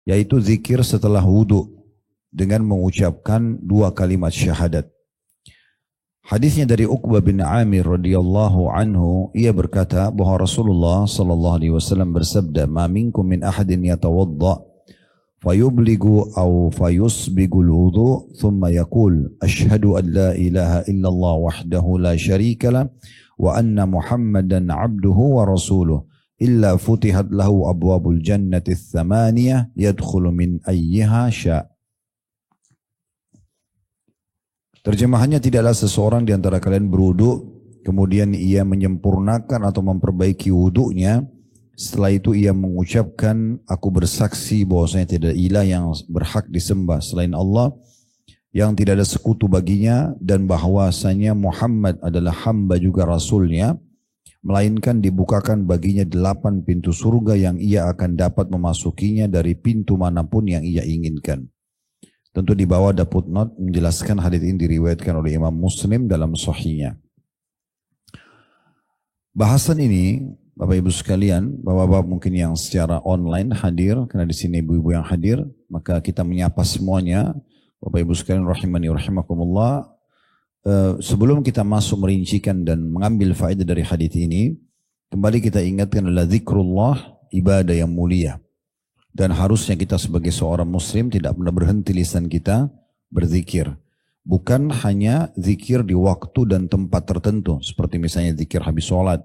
yaitu zikir setelah wudu dengan mengucapkan 2 kalimat syahadat. Hadisnya dari Uqbah bin Amir radhiyallahu anhu, ia berkata bahwa Rasulullah sallallahu alaihi wasallam bersabda, "Ma minkum min ahadin yatawadda fayubligu aw fayusbigul wudu thumma yaqul asyhadu an la ilaha illallah wahdahu la syarika lah wa anna Muhammadan abduhu wa rasuluh illa futihat lahu abwabul jannati tsamaniyah yadkhulu min ayyiha sya'." Terjemahannya, tidaklah seseorang di antara kalian berwudu, kemudian ia menyempurnakan atau memperbaiki wudunya. Setelah itu ia mengucapkan, aku bersaksi bahwasanya tidak ilah yang berhak disembah selain Allah, yang tidak ada sekutu baginya, dan bahwasanya Muhammad adalah hamba juga rasulnya, melainkan dibukakan baginya 8 pintu surga yang ia akan dapat memasukinya dari pintu manapun yang ia inginkan. Tentu di bawah ada footnote menjelaskan hadis ini diriwayatkan oleh Imam Muslim dalam sahihnya. Bahasan ini, Bapak Ibu sekalian, Bapak-bapak mungkin yang secara online hadir, karena di sini ibu-ibu yang hadir, maka kita menyapa semuanya. Bapak Ibu sekalian rahimani rahimakumullah. Sebelum kita masuk merincikan dan mengambil faedah dari hadis ini, kembali kita ingatkan adalah zikrullah, ibadah yang mulia. Dan harusnya kita sebagai seorang muslim tidak pernah berhenti lisan kita berzikir. Bukan hanya zikir di waktu dan tempat tertentu, seperti misalnya zikir habis sholat.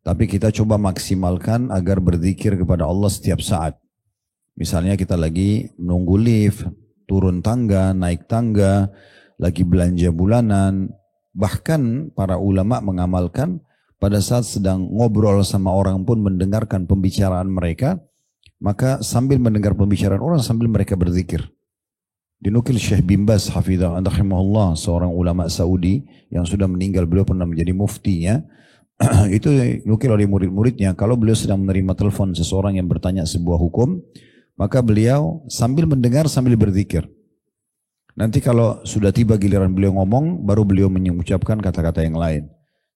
Tapi kita coba maksimalkan agar berzikir kepada Allah setiap saat. Misalnya kita lagi menunggu lift, turun tangga, naik tangga, lagi belanja bulanan. Bahkan para ulama mengamalkan pada saat sedang ngobrol sama orang pun mendengarkan pembicaraan mereka, maka sambil mendengar pembicaraan orang sambil mereka berzikir. Dinukil Syekh bin Baz hafizahullah, seorang ulama Saudi yang sudah meninggal, beliau pernah menjadi muftinya. Itu dinukil oleh murid-muridnya, kalau beliau sedang menerima telepon seseorang yang bertanya sebuah hukum, maka beliau sambil mendengar sambil berzikir. Nanti kalau sudah tiba giliran beliau ngomong, baru beliau mengucapkan kata-kata yang lain.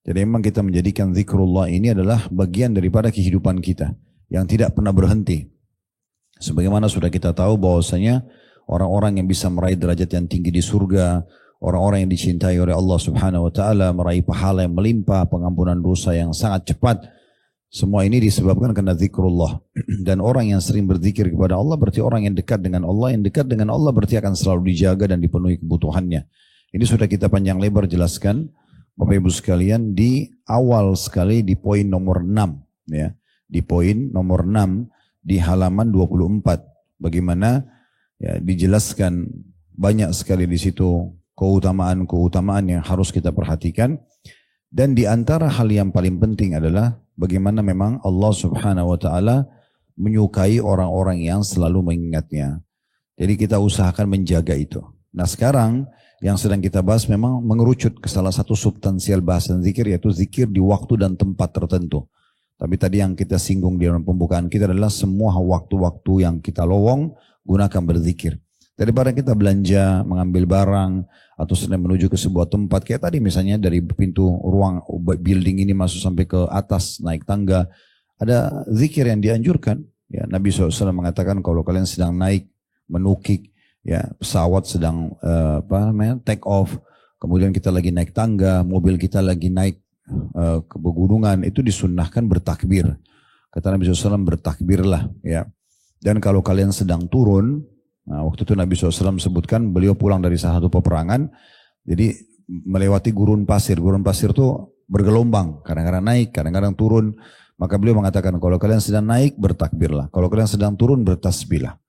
Jadi memang kita menjadikan zikrullah ini adalah bagian daripada kehidupan kita yang tidak pernah berhenti. Sebagaimana sudah kita tahu bahwasanya orang-orang yang bisa meraih derajat yang tinggi di surga, orang-orang yang dicintai oleh Allah Subhanahu wa taala, meraih pahala yang melimpah, pengampunan dosa yang sangat cepat, semua ini disebabkan karena zikrullah. Dan orang yang sering berzikir kepada Allah berarti orang yang dekat dengan Allah, yang dekat dengan Allah berarti akan selalu dijaga dan dipenuhi kebutuhannya. Ini sudah kita panjang lebar jelaskan Bapak Ibu sekalian di awal sekali di poin nomor 6 ya. Di poin nomor 6 di halaman 24, bagaimana ya, dijelaskan banyak sekali di situ keutamaan-keutamaan yang harus kita perhatikan. Dan di antara hal yang paling penting adalah bagaimana memang Allah Subhanahu wa taala menyukai orang-orang yang selalu mengingatnya. Jadi kita usahakan menjaga itu. Nah, sekarang yang sedang kita bahas memang mengerucut ke salah satu substansial bahasan zikir, yaitu zikir di waktu dan tempat tertentu. Tapi tadi yang kita singgung di dalam pembukaan kita adalah semua waktu-waktu yang kita lowong gunakan berzikir. Daripada kita belanja, mengambil barang, atau sedang menuju ke sebuah tempat. Kayak tadi misalnya dari pintu ruang building ini masuk sampai ke atas, naik tangga. Ada zikir yang dianjurkan. Ya, Nabi SAW mengatakan kalau kalian sedang naik, menukik, ya, pesawat sedang take off. Kemudian kita lagi naik tangga, mobil kita lagi naik ke pegunungan, itu disunnahkan bertakbir. Kata Nabi SAW, bertakbirlah ya. Dan kalau kalian sedang turun, nah waktu itu Nabi SAW sebutkan beliau pulang dari salah satu peperangan, jadi melewati gurun pasir. Gurun pasir itu bergelombang, kadang-kadang naik, kadang-kadang turun. Maka beliau mengatakan kalau kalian sedang naik bertakbirlah, kalau kalian sedang turun bertasbihlah.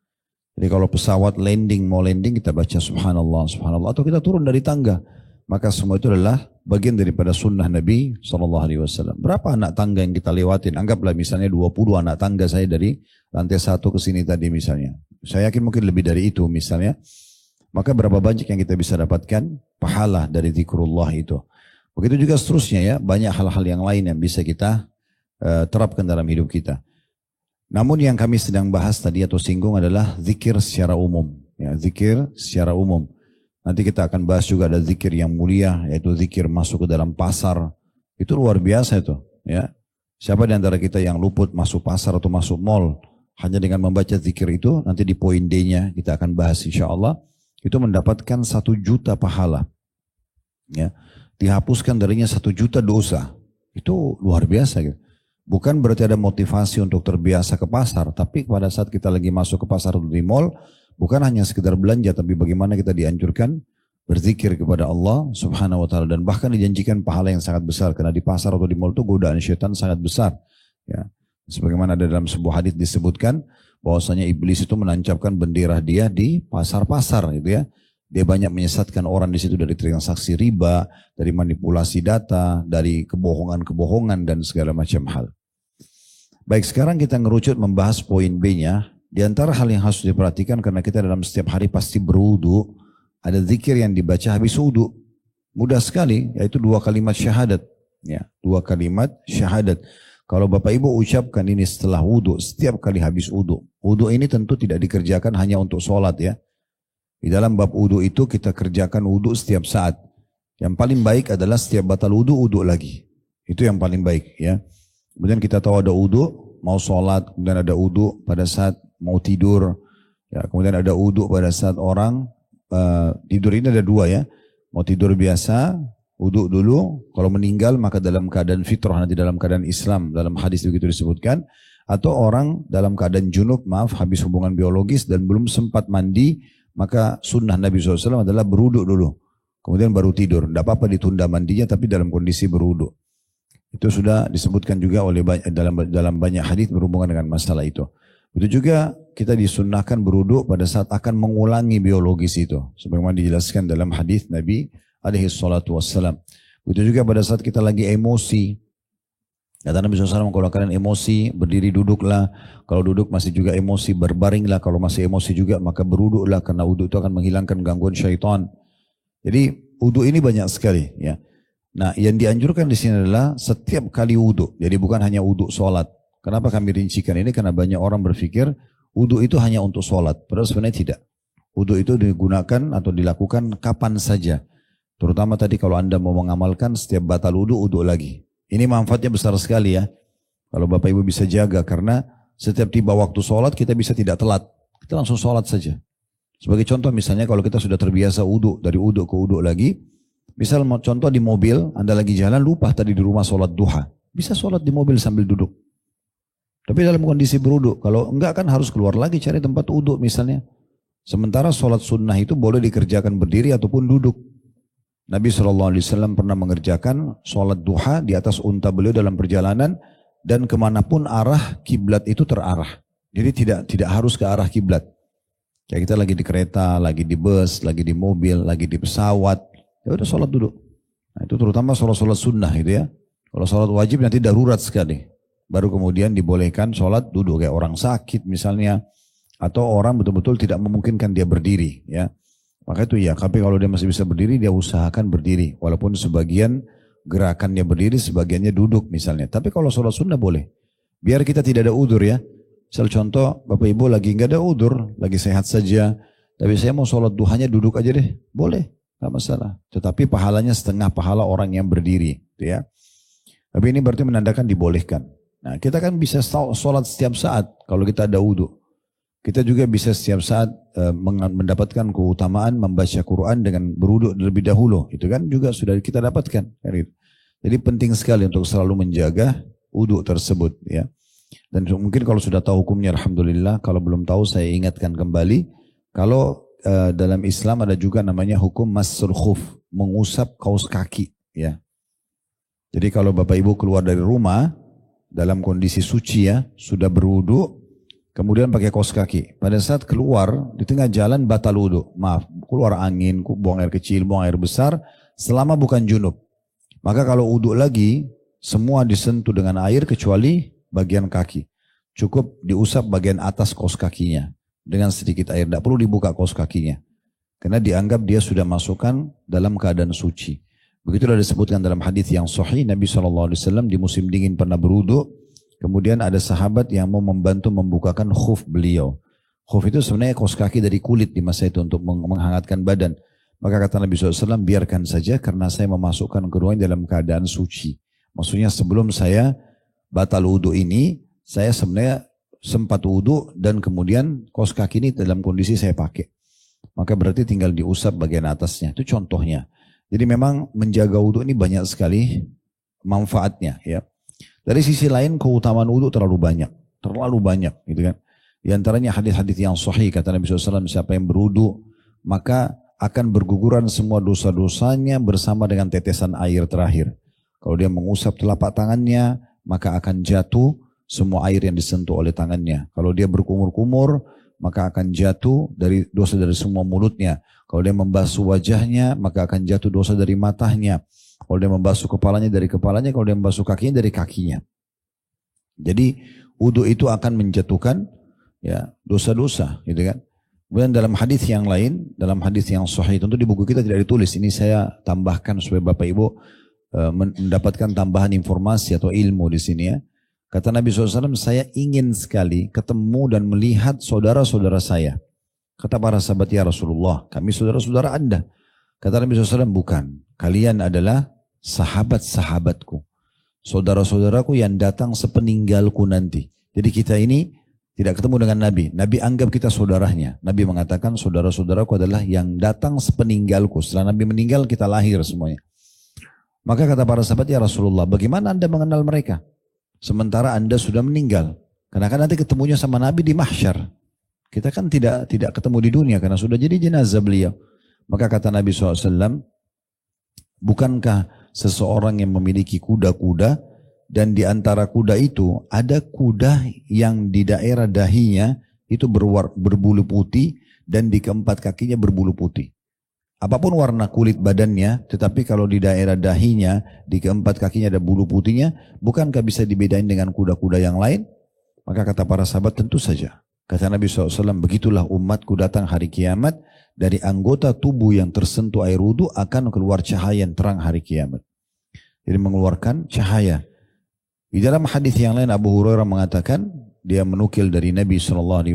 Jadi kalau pesawat mau landing kita baca subhanallah, subhanallah, atau kita turun dari tangga. Maka semua itu adalah bagian daripada sunnah Nabi SAW. Berapa anak tangga yang kita lewatin? Anggaplah misalnya 20 anak tangga saya dari lantai 1 ke sini tadi misalnya. Saya yakin mungkin lebih dari itu misalnya. Maka berapa banyak yang kita bisa dapatkan pahala dari zikrullah itu. Begitu juga seterusnya ya. Banyak hal-hal yang lain yang bisa kita terapkan dalam hidup kita. Namun yang kami sedang bahas tadi atau singgung adalah zikir secara umum. Ya, zikir secara umum. Nanti kita akan bahas juga ada zikir yang mulia, yaitu zikir masuk ke dalam pasar. Itu luar biasa itu. Ya. Siapa di antara kita yang luput masuk pasar atau masuk mall hanya dengan membaca zikir itu, nanti di poin D-nya kita akan bahas insya Allah, itu mendapatkan 1 juta pahala. Ya, dihapuskan darinya 1 juta dosa. Itu luar biasa gitu. Bukan berarti ada motivasi untuk terbiasa ke pasar, tapi pada saat kita lagi masuk ke pasar atau di mall, bukan hanya sekedar belanja, tapi bagaimana kita dianjurkan berzikir kepada Allah subhanahu wa ta'ala. Dan bahkan dijanjikan pahala yang sangat besar, karena di pasar atau di mall itu godaan syaitan sangat besar. Ya. Sebagaimana ada dalam sebuah hadis disebutkan bahwasanya iblis itu menancapkan bendera dia di pasar-pasar gitu ya. Dia banyak menyesatkan orang di situ dari transaksi riba, dari manipulasi data, dari kebohongan-kebohongan dan segala macam hal. Baik, sekarang kita ngerucut membahas poin B-nya. Di antara hal yang harus diperhatikan karena kita dalam setiap hari pasti berwudu, ada zikir yang dibaca habis wudu. Mudah sekali, yaitu 2 kalimat syahadat. Ya, 2 kalimat syahadat. Kalau Bapak Ibu ucapkan ini setelah wudu, setiap kali habis wudu. Wudu ini tentu tidak dikerjakan hanya untuk sholat ya. Di dalam bab wudu itu kita kerjakan wudu setiap saat. Yang paling baik adalah setiap batal wudu, wudu lagi. Itu yang paling baik ya. Kemudian kita tahu ada wudu, mau sholat, kemudian ada wudu pada saat mau tidur. Ya, kemudian ada wudu pada saat orang tidur, ini ada 2 ya. Mau tidur biasa, wudu dulu, kalau meninggal maka dalam keadaan fitrah, nanti dalam keadaan Islam, dalam hadis begitu disebutkan, atau orang dalam keadaan junub, habis hubungan biologis dan belum sempat mandi, maka sunnah Nabi SAW adalah berwudu dulu, kemudian baru tidur. Tidak apa-apa ditunda mandinya, tapi dalam kondisi berwudu. Itu sudah disebutkan juga oleh dalam banyak hadis berhubungan dengan masalah itu. Itu juga kita disunnahkan berwudu pada saat akan mengulangi biologis itu, sebagaimana dijelaskan dalam hadis Nabi alaihi salatu wassalam. Begitu juga pada saat kita lagi emosi. Kata Nabi SAW, kalau kalian emosi, berdiri duduklah. Kalau duduk masih juga emosi, berbaringlah. Kalau masih emosi juga, maka berwuduklah. Karena wudhu itu akan menghilangkan gangguan syaitan. Jadi wudhu ini banyak sekali. Ya. Nah, yang dianjurkan di sini adalah setiap kali wudhu. Jadi bukan hanya wudhu sholat. Kenapa kami rincikan ini? Karena banyak orang berpikir wudhu itu hanya untuk sholat. Padahal sebenarnya tidak. Wudhu itu digunakan atau dilakukan kapan saja. Terutama tadi kalau Anda mau mengamalkan setiap batal wudu, wudu lagi. Ini manfaatnya besar sekali ya. Kalau Bapak Ibu bisa jaga, karena setiap tiba waktu sholat kita bisa tidak telat. Kita langsung sholat saja. Sebagai contoh misalnya kalau kita sudah terbiasa wudu, dari wudu ke wudu lagi. Misal contoh di mobil, Anda lagi jalan lupa tadi di rumah sholat duha. Bisa sholat di mobil sambil duduk. Tapi dalam kondisi berwudu, kalau enggak kan harus keluar lagi cari tempat wudu misalnya. Sementara sholat sunnah itu boleh dikerjakan berdiri ataupun duduk. Nabi SAW pernah mengerjakan sholat duha di atas unta beliau dalam perjalanan, dan kemanapun arah kiblat itu terarah. Jadi tidak harus ke arah kiblat. Kayak kita lagi di kereta, lagi di bus, lagi di mobil, lagi di pesawat, ya udah sholat duduk. Nah, itu terutama sholat sunnah gitu ya. Kalau sholat wajib nanti darurat sekali. Baru kemudian dibolehkan sholat duduk, kayak orang sakit misalnya, atau orang betul-betul tidak memungkinkan dia berdiri ya. Maka itu ya, tapi kalau dia masih bisa berdiri, dia usahakan berdiri. Walaupun sebagian gerakannya berdiri, sebagiannya duduk misalnya. Tapi kalau sholat sunnah boleh. Biar kita tidak ada udur ya. Misal contoh, Bapak Ibu lagi nggak ada udur, lagi sehat saja. Tapi saya mau sholat duhanya duduk aja deh. Boleh, nggak masalah. Tetapi pahalanya setengah pahala orang yang berdiri. Gitu ya. Tapi ini berarti menandakan dibolehkan. Nah, kita kan bisa sholat setiap saat kalau kita ada wudu. Kita juga bisa setiap saat mendapatkan keutamaan membaca Quran dengan berwudu terlebih dahulu. Itu kan juga sudah kita dapatkan. Jadi penting sekali untuk selalu menjaga wudu tersebut. Ya. Dan mungkin kalau sudah tahu hukumnya, alhamdulillah. Kalau belum tahu, saya ingatkan kembali. Kalau dalam Islam ada juga namanya hukum massul khuf, mengusap kaos kaki. Ya. Jadi kalau Bapak Ibu keluar dari rumah dalam kondisi suci ya, sudah berwudu, kemudian pakai kaos kaki. Pada saat keluar, di tengah jalan batal wudu. Maaf, keluar angin, buang air kecil, buang air besar, selama bukan junub. Maka kalau wudu lagi, semua disentuh dengan air kecuali bagian kaki. Cukup diusap bagian atas kaos kakinya dengan sedikit air. Tidak perlu dibuka kaos kakinya. Karena dianggap dia sudah masukkan dalam keadaan suci. Begitulah disebutkan dalam hadis yang sahih, Nabi SAW di musim dingin pernah berwudu. Kemudian ada sahabat yang mau membantu membukakan khuf beliau. Khuf itu sebenarnya kaos kaki dari kulit di masa itu untuk menghangatkan badan. Maka kata Nabi SAW, biarkan saja karena saya memasukkan keduanya dalam keadaan suci. Maksudnya sebelum saya batal wudu ini, saya sebenarnya sempat wudhu dan kemudian kaos kaki ini dalam kondisi saya pakai. Maka berarti tinggal diusap bagian atasnya. Itu contohnya. Jadi memang menjaga wudhu ini banyak sekali manfaatnya ya. Dari sisi lain keutamaan wudhu terlalu banyak gitu kan. Di antaranya hadis-hadis yang sahih kata Nabi SAW, siapa yang berwudhu maka akan berguguran semua dosa-dosanya bersama dengan tetesan air terakhir. Kalau dia mengusap telapak tangannya maka akan jatuh semua air yang disentuh oleh tangannya. Kalau dia berkumur-kumur maka akan jatuh dari dosa dari semua mulutnya. Kalau dia membasuh wajahnya maka akan jatuh dosa dari matanya. Kalau dia membasuh kepalanya dari kepalanya, kalau dia membasuh kakinya dari kakinya. Jadi wudu itu akan menjatuhkan ya dosa-dosa, gitu kan. Kemudian dalam hadis yang lain, dalam hadis yang sahih, tentu di buku kita tidak ditulis. Ini saya tambahkan supaya Bapak Ibu mendapatkan tambahan informasi atau ilmu di sini ya. Kata Nabi SAW, saya ingin sekali ketemu dan melihat saudara-saudara saya. Kata para sahabat, ya Rasulullah, kami saudara-saudara Anda. Kata Nabi SAW, bukan. Kalian adalah sahabat-sahabatku. Saudara-saudaraku yang datang sepeninggalku nanti. Jadi kita ini tidak ketemu dengan Nabi. Nabi anggap kita saudaranya. Nabi mengatakan saudara-saudaraku adalah yang datang sepeninggalku. Setelah Nabi meninggal kita lahir semuanya. Maka kata para sahabat, ya Rasulullah, bagaimana Anda mengenal mereka? Sementara Anda sudah meninggal. Karena kan nanti ketemunya sama Nabi di mahsyar. Kita kan tidak ketemu di dunia karena sudah jadi jenazah beliau. Maka kata Nabi SAW, bukankah seseorang yang memiliki kuda-kuda dan di antara kuda itu ada kuda yang di daerah dahinya itu berbulu putih dan di keempat kakinya berbulu putih. Apapun warna kulit badannya, tetapi kalau di daerah dahinya, di keempat kakinya ada bulu putihnya, bukankah bisa dibedain dengan kuda-kuda yang lain? Maka kata para sahabat, tentu saja. Kata Nabi SAW, begitulah umatku datang hari kiamat, dari anggota tubuh yang tersentuh air wudu akan keluar cahaya yang terang hari kiamat. Jadi mengeluarkan cahaya. Di dalam hadis yang lain Abu Hurairah mengatakan, dia menukil dari Nabi SAW,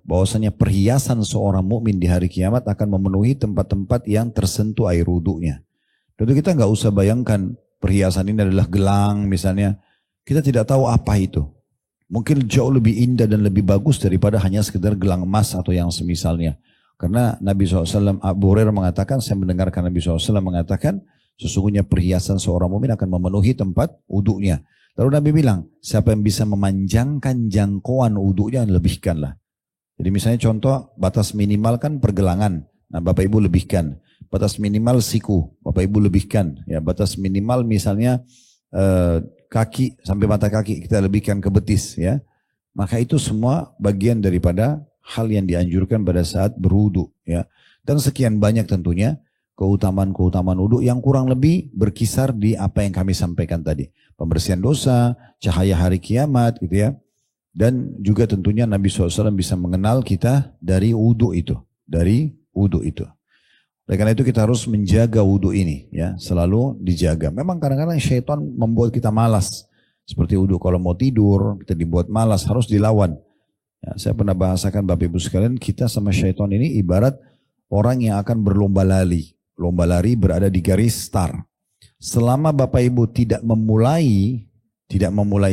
bahwasanya perhiasan seorang mukmin di hari kiamat akan memenuhi tempat-tempat yang tersentuh air wudunya. Tentu kita nggak usah bayangkan perhiasan ini adalah gelang misalnya. Kita tidak tahu apa itu. Mungkin jauh lebih indah dan lebih bagus daripada hanya sekedar gelang emas atau yang semisalnya. Karena Nabi SAW, Abu Hurairah mengatakan, saya mendengarkan Nabi SAW mengatakan, sesungguhnya perhiasan seorang mukmin akan memenuhi tempat wudunya. Lalu Nabi bilang, siapa yang bisa memanjangkan jangkauan wudunya, lebihkanlah. Jadi misalnya contoh, batas minimal kan pergelangan. Nah Bapak Ibu lebihkan. Batas minimal siku, Bapak Ibu lebihkan. Ya, batas minimal misalnya kaki sampai mata kaki kita lebihkan ke betis ya. Maka itu semua bagian daripada hal yang dianjurkan pada saat berwudu ya. Dan sekian banyak tentunya keutamaan-keutamaan wudu yang kurang lebih berkisar di apa yang kami sampaikan tadi. Pembersihan dosa, cahaya hari kiamat gitu ya. Dan juga tentunya Nabi SAW bisa mengenal kita dari wudu itu. Dari wudu itu. Oleh karena itu kita harus menjaga wudu ini ya, selalu dijaga. Memang kadang-kadang syaitan membuat kita malas. Seperti wudu kalau mau tidur, kita dibuat malas, harus dilawan. Ya, saya pernah bahasakan Bapak Ibu sekalian, kita sama syaitan ini ibarat orang yang akan berlomba lari. Lomba lari berada di garis start. Selama Bapak Ibu tidak memulai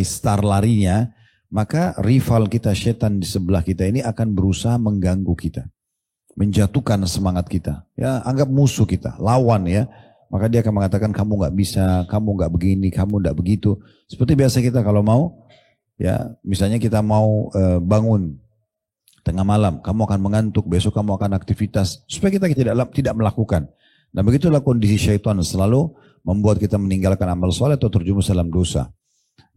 start larinya, maka rival kita syaitan di sebelah kita ini akan berusaha mengganggu kita. Menjatuhkan semangat kita. Ya, anggap musuh kita, lawan ya. Maka dia akan mengatakan kamu nggak bisa, kamu nggak begini, kamu nggak begitu. Seperti biasa kita kalau mau, ya misalnya kita mau bangun tengah malam, kamu akan mengantuk, besok kamu akan aktivitas, supaya kita tidak melakukan. Nah begitulah kondisi syaitan selalu membuat kita meninggalkan amal soleh atau terjumus dalam dosa.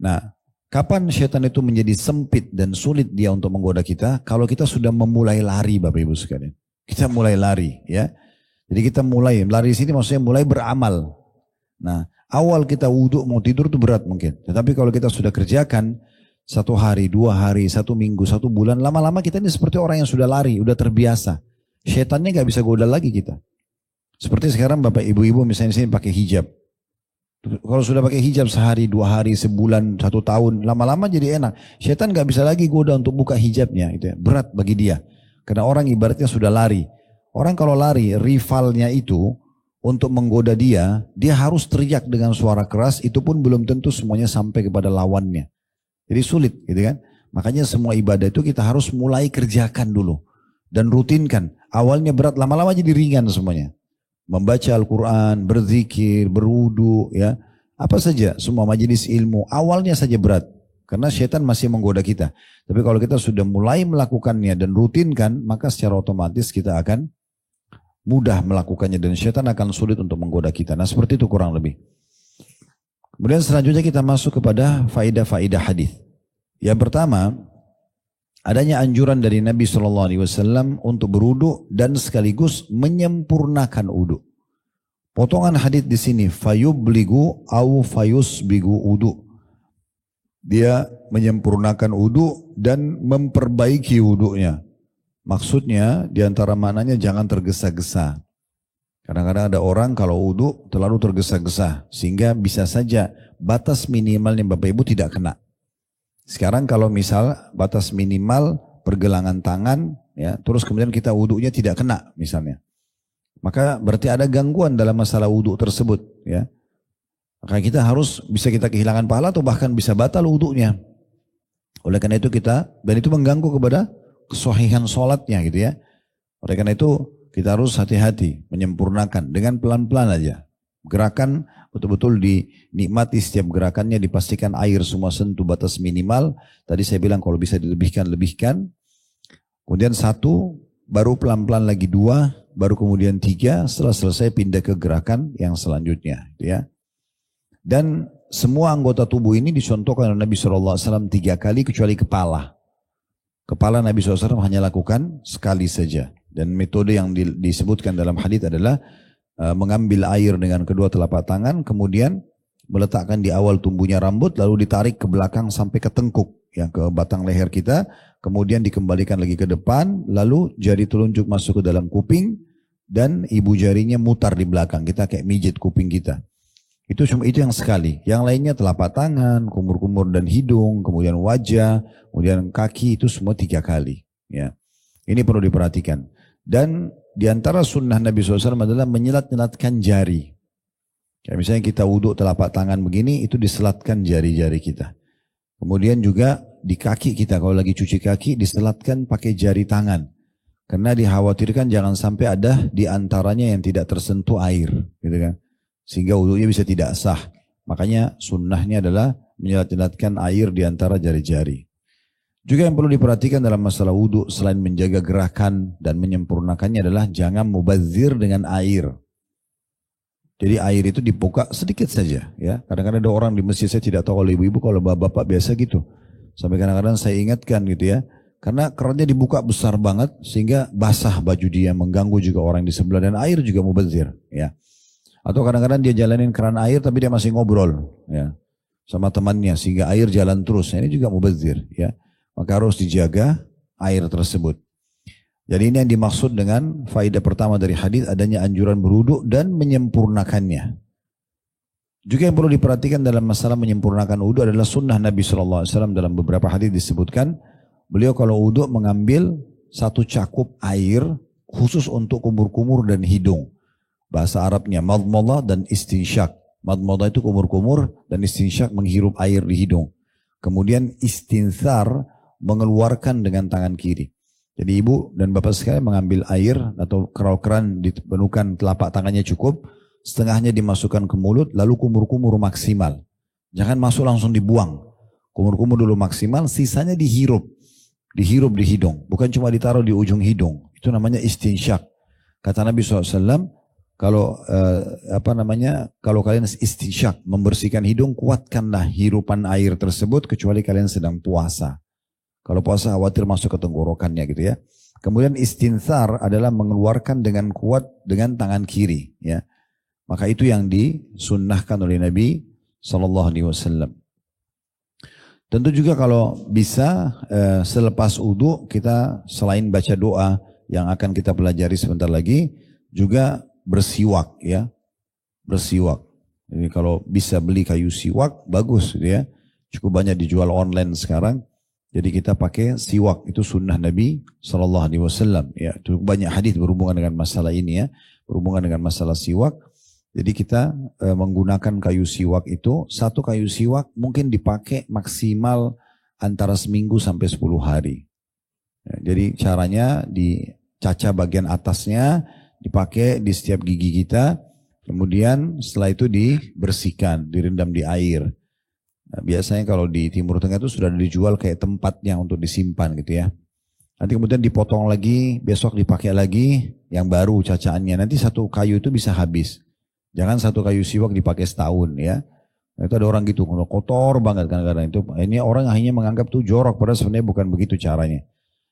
Nah kapan syaitan itu menjadi sempit dan sulit dia untuk menggoda kita? Kalau kita sudah memulai lari Bapak Ibu sekalian. Kita mulai lari ya. Jadi kita mulai lari di sini maksudnya mulai beramal. Nah awal kita wudhu mau tidur itu berat mungkin. Tetapi kalau kita sudah kerjakan 1 hari, 2 hari, 1 minggu, 1 bulan. Lama-lama kita ini seperti orang yang sudah lari, udah terbiasa. Syaitannya gak bisa goda lagi kita. Seperti sekarang Bapak Ibu-Ibu misalnya di sini pakai hijab. Kalau sudah pakai hijab sehari, 2 hari, sebulan, 1 tahun, lama-lama jadi enak. Syaitan gak bisa lagi goda untuk buka hijabnya. Itu ya. Berat bagi dia. Karena orang ibaratnya sudah lari. Orang kalau lari, rivalnya itu untuk menggoda dia harus teriak dengan suara keras. Itu pun belum tentu semuanya sampai kepada lawannya. Jadi sulit gitu kan. Makanya semua ibadah itu kita harus mulai kerjakan dulu. Dan rutinkan. Awalnya berat, lama-lama jadi ringan semuanya. Membaca Al-Quran, berzikir, berwudu, ya. Apa saja, semua majelis ilmu. Awalnya saja berat. Karena syaitan masih menggoda kita. Tapi kalau kita sudah mulai melakukannya dan rutinkan, maka secara otomatis kita akan mudah melakukannya. Dan syaitan akan sulit untuk menggoda kita. Nah seperti itu kurang lebih. Kemudian selanjutnya kita masuk kepada faidah-faidah hadis. Yang pertama, adanya anjuran dari Nabi SAW untuk berwudu dan sekaligus menyempurnakan wudu. Potongan hadis di sini, fayubligu au fayusbigu wudu. Dia menyempurnakan wudu dan memperbaiki wudunya. Maksudnya diantara maknanya jangan tergesa-gesa. Kadang-kadang ada orang kalau wudu terlalu tergesa-gesa sehingga bisa saja batas minimalnya Bapak Ibu tidak kena. Sekarang kalau misal batas minimal pergelangan tangan, ya, terus kemudian kita wudunya tidak kena misalnya, maka berarti ada gangguan dalam masalah wudu tersebut, ya. Maka kita harus bisa kita kehilangan pahala atau bahkan bisa batal wudunya. Oleh karena itu dan itu mengganggu kepada kesahihan sholatnya gitu ya. Oleh karena itu kita harus hati-hati menyempurnakan dengan pelan-pelan aja. Gerakan betul-betul dinikmati setiap gerakannya, dipastikan air semua sentuh batas minimal. Tadi saya bilang kalau bisa dilebihkan, lebihkan. Kemudian 1, baru pelan-pelan lagi 2, baru kemudian 3, setelah selesai pindah ke gerakan yang selanjutnya. Ya. Dan semua anggota tubuh ini dicontohkan oleh Nabi SAW 3 kali kecuali kepala. Kepala Nabi SAW hanya lakukan sekali saja. Dan metode yang disebutkan dalam hadis adalah mengambil air dengan kedua telapak tangan, kemudian meletakkan di awal tumbuhnya rambut, lalu ditarik ke belakang sampai ke tengkuk, ya, ke batang leher kita, kemudian dikembalikan lagi ke depan, lalu jari telunjuk masuk ke dalam kuping, dan ibu jarinya mutar di belakang, kita kayak mijit kuping kita. Itu cuma itu yang sekali. Yang lainnya telapak tangan, kumur-kumur dan hidung, kemudian wajah, kemudian kaki, itu semua 3 kali. Ya. Ini perlu diperhatikan. Dan diantara sunnah Nabi SAW adalah menyelat-nyelatkan jari. Kayak misalnya kita wudhu telapak tangan begini, itu diselatkan jari-jari kita. Kemudian juga di kaki kita, kalau lagi cuci kaki, diselatkan pakai jari tangan. Karena dikhawatirkan jangan sampai ada di antaranya yang tidak tersentuh air. Gitu kan. Sehingga wudhunya bisa tidak sah. Makanya sunnahnya adalah menyelat-nyelatkan air di antara jari-jari. Juga yang perlu diperhatikan dalam masalah wudhu selain menjaga gerakan dan menyempurnakannya adalah jangan mubazir dengan air. Jadi air itu dibuka sedikit saja. Ya. Kadang-kadang ada orang di masjid, saya tidak tahu kalau ibu-ibu, kalau bapak-bapak biasa gitu. Sampai kadang-kadang saya ingatkan gitu ya. Karena kerannya dibuka besar banget sehingga basah baju dia, mengganggu juga orang di sebelah, dan air juga mubazir. Ya. Atau kadang-kadang dia jalanin keran air tapi dia masih ngobrol ya sama temannya sehingga air jalan terus. Ini juga mubazir ya. Maka harus dijaga air tersebut. Jadi ini yang dimaksud dengan faedah pertama dari hadis, adanya anjuran berwudu dan menyempurnakannya. Juga yang perlu diperhatikan dalam masalah menyempurnakan wudu adalah sunnah Nabi SAW. Dalam beberapa hadis disebutkan beliau kalau wudu mengambil 1 cakup air khusus untuk kumur-kumur dan hidung. Bahasa Arabnya madmadah dan istinsyak. Madmadah itu kumur-kumur dan istinsyak menghirup air di hidung. Kemudian istinsar mengeluarkan dengan tangan kiri. Jadi ibu dan bapak sekalian mengambil air atau keran dipenuhkan telapak tangannya cukup, setengahnya dimasukkan ke mulut, lalu kumur-kumur maksimal. Jangan masuk langsung dibuang. Kumur-kumur dulu maksimal, sisanya dihirup. Dihirup di hidung, bukan cuma ditaruh di ujung hidung. Itu namanya istinsyak. Kata Nabi SAW, kalau kalau kalian istinsyak membersihkan hidung, kuatkanlah hirupan air tersebut kecuali kalian sedang puasa. Kalau puasa khawatir masuk ke tenggorokannya gitu ya. Kemudian istinsar adalah mengeluarkan dengan kuat dengan tangan kiri ya. Maka itu yang disunnahkan oleh Nabi SAW. Tentu juga kalau bisa selepas wudu kita selain baca doa yang akan kita pelajari sebentar lagi, juga bersiwak ya, bersiwak. Jadi kalau bisa beli kayu siwak bagus gitu ya. Cukup banyak dijual online sekarang. Jadi kita pakai siwak, itu sunnah Nabi SAW. Ya, itu banyak hadis berhubungan dengan masalah ini ya, berhubungan dengan masalah siwak. Jadi kita menggunakan kayu siwak itu, 1 kayu siwak mungkin dipakai maksimal antara seminggu sampai 10 hari. Ya, jadi caranya dicaca bagian atasnya, dipakai di setiap gigi kita, kemudian setelah itu dibersihkan, direndam di air. Nah, biasanya kalau di Timur Tengah itu sudah dijual kayak tempatnya untuk disimpan gitu ya. Nanti kemudian dipotong lagi, besok dipakai lagi yang baru cacaannya. Nanti satu kayu itu bisa habis. Jangan satu kayu siwak dipakai setahun ya. Nah, itu ada orang gitu, kalau kotor banget kadang-kadang itu. Ini orang akhirnya menganggap itu jorok, padahal sebenarnya bukan begitu caranya.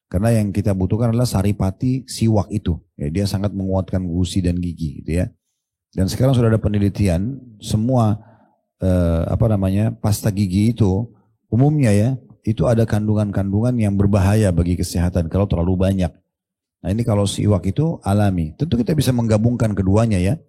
Karena yang kita butuhkan adalah saripati siwak itu. Ya, dia sangat menguatkan gusi dan gigi gitu ya. Dan sekarang sudah ada penelitian, semua pasta gigi itu umumnya ya, itu ada kandungan-kandungan yang berbahaya bagi kesehatan kalau terlalu banyak. Nah ini kalau siwak itu alami. Tentu kita bisa menggabungkan keduanya ya.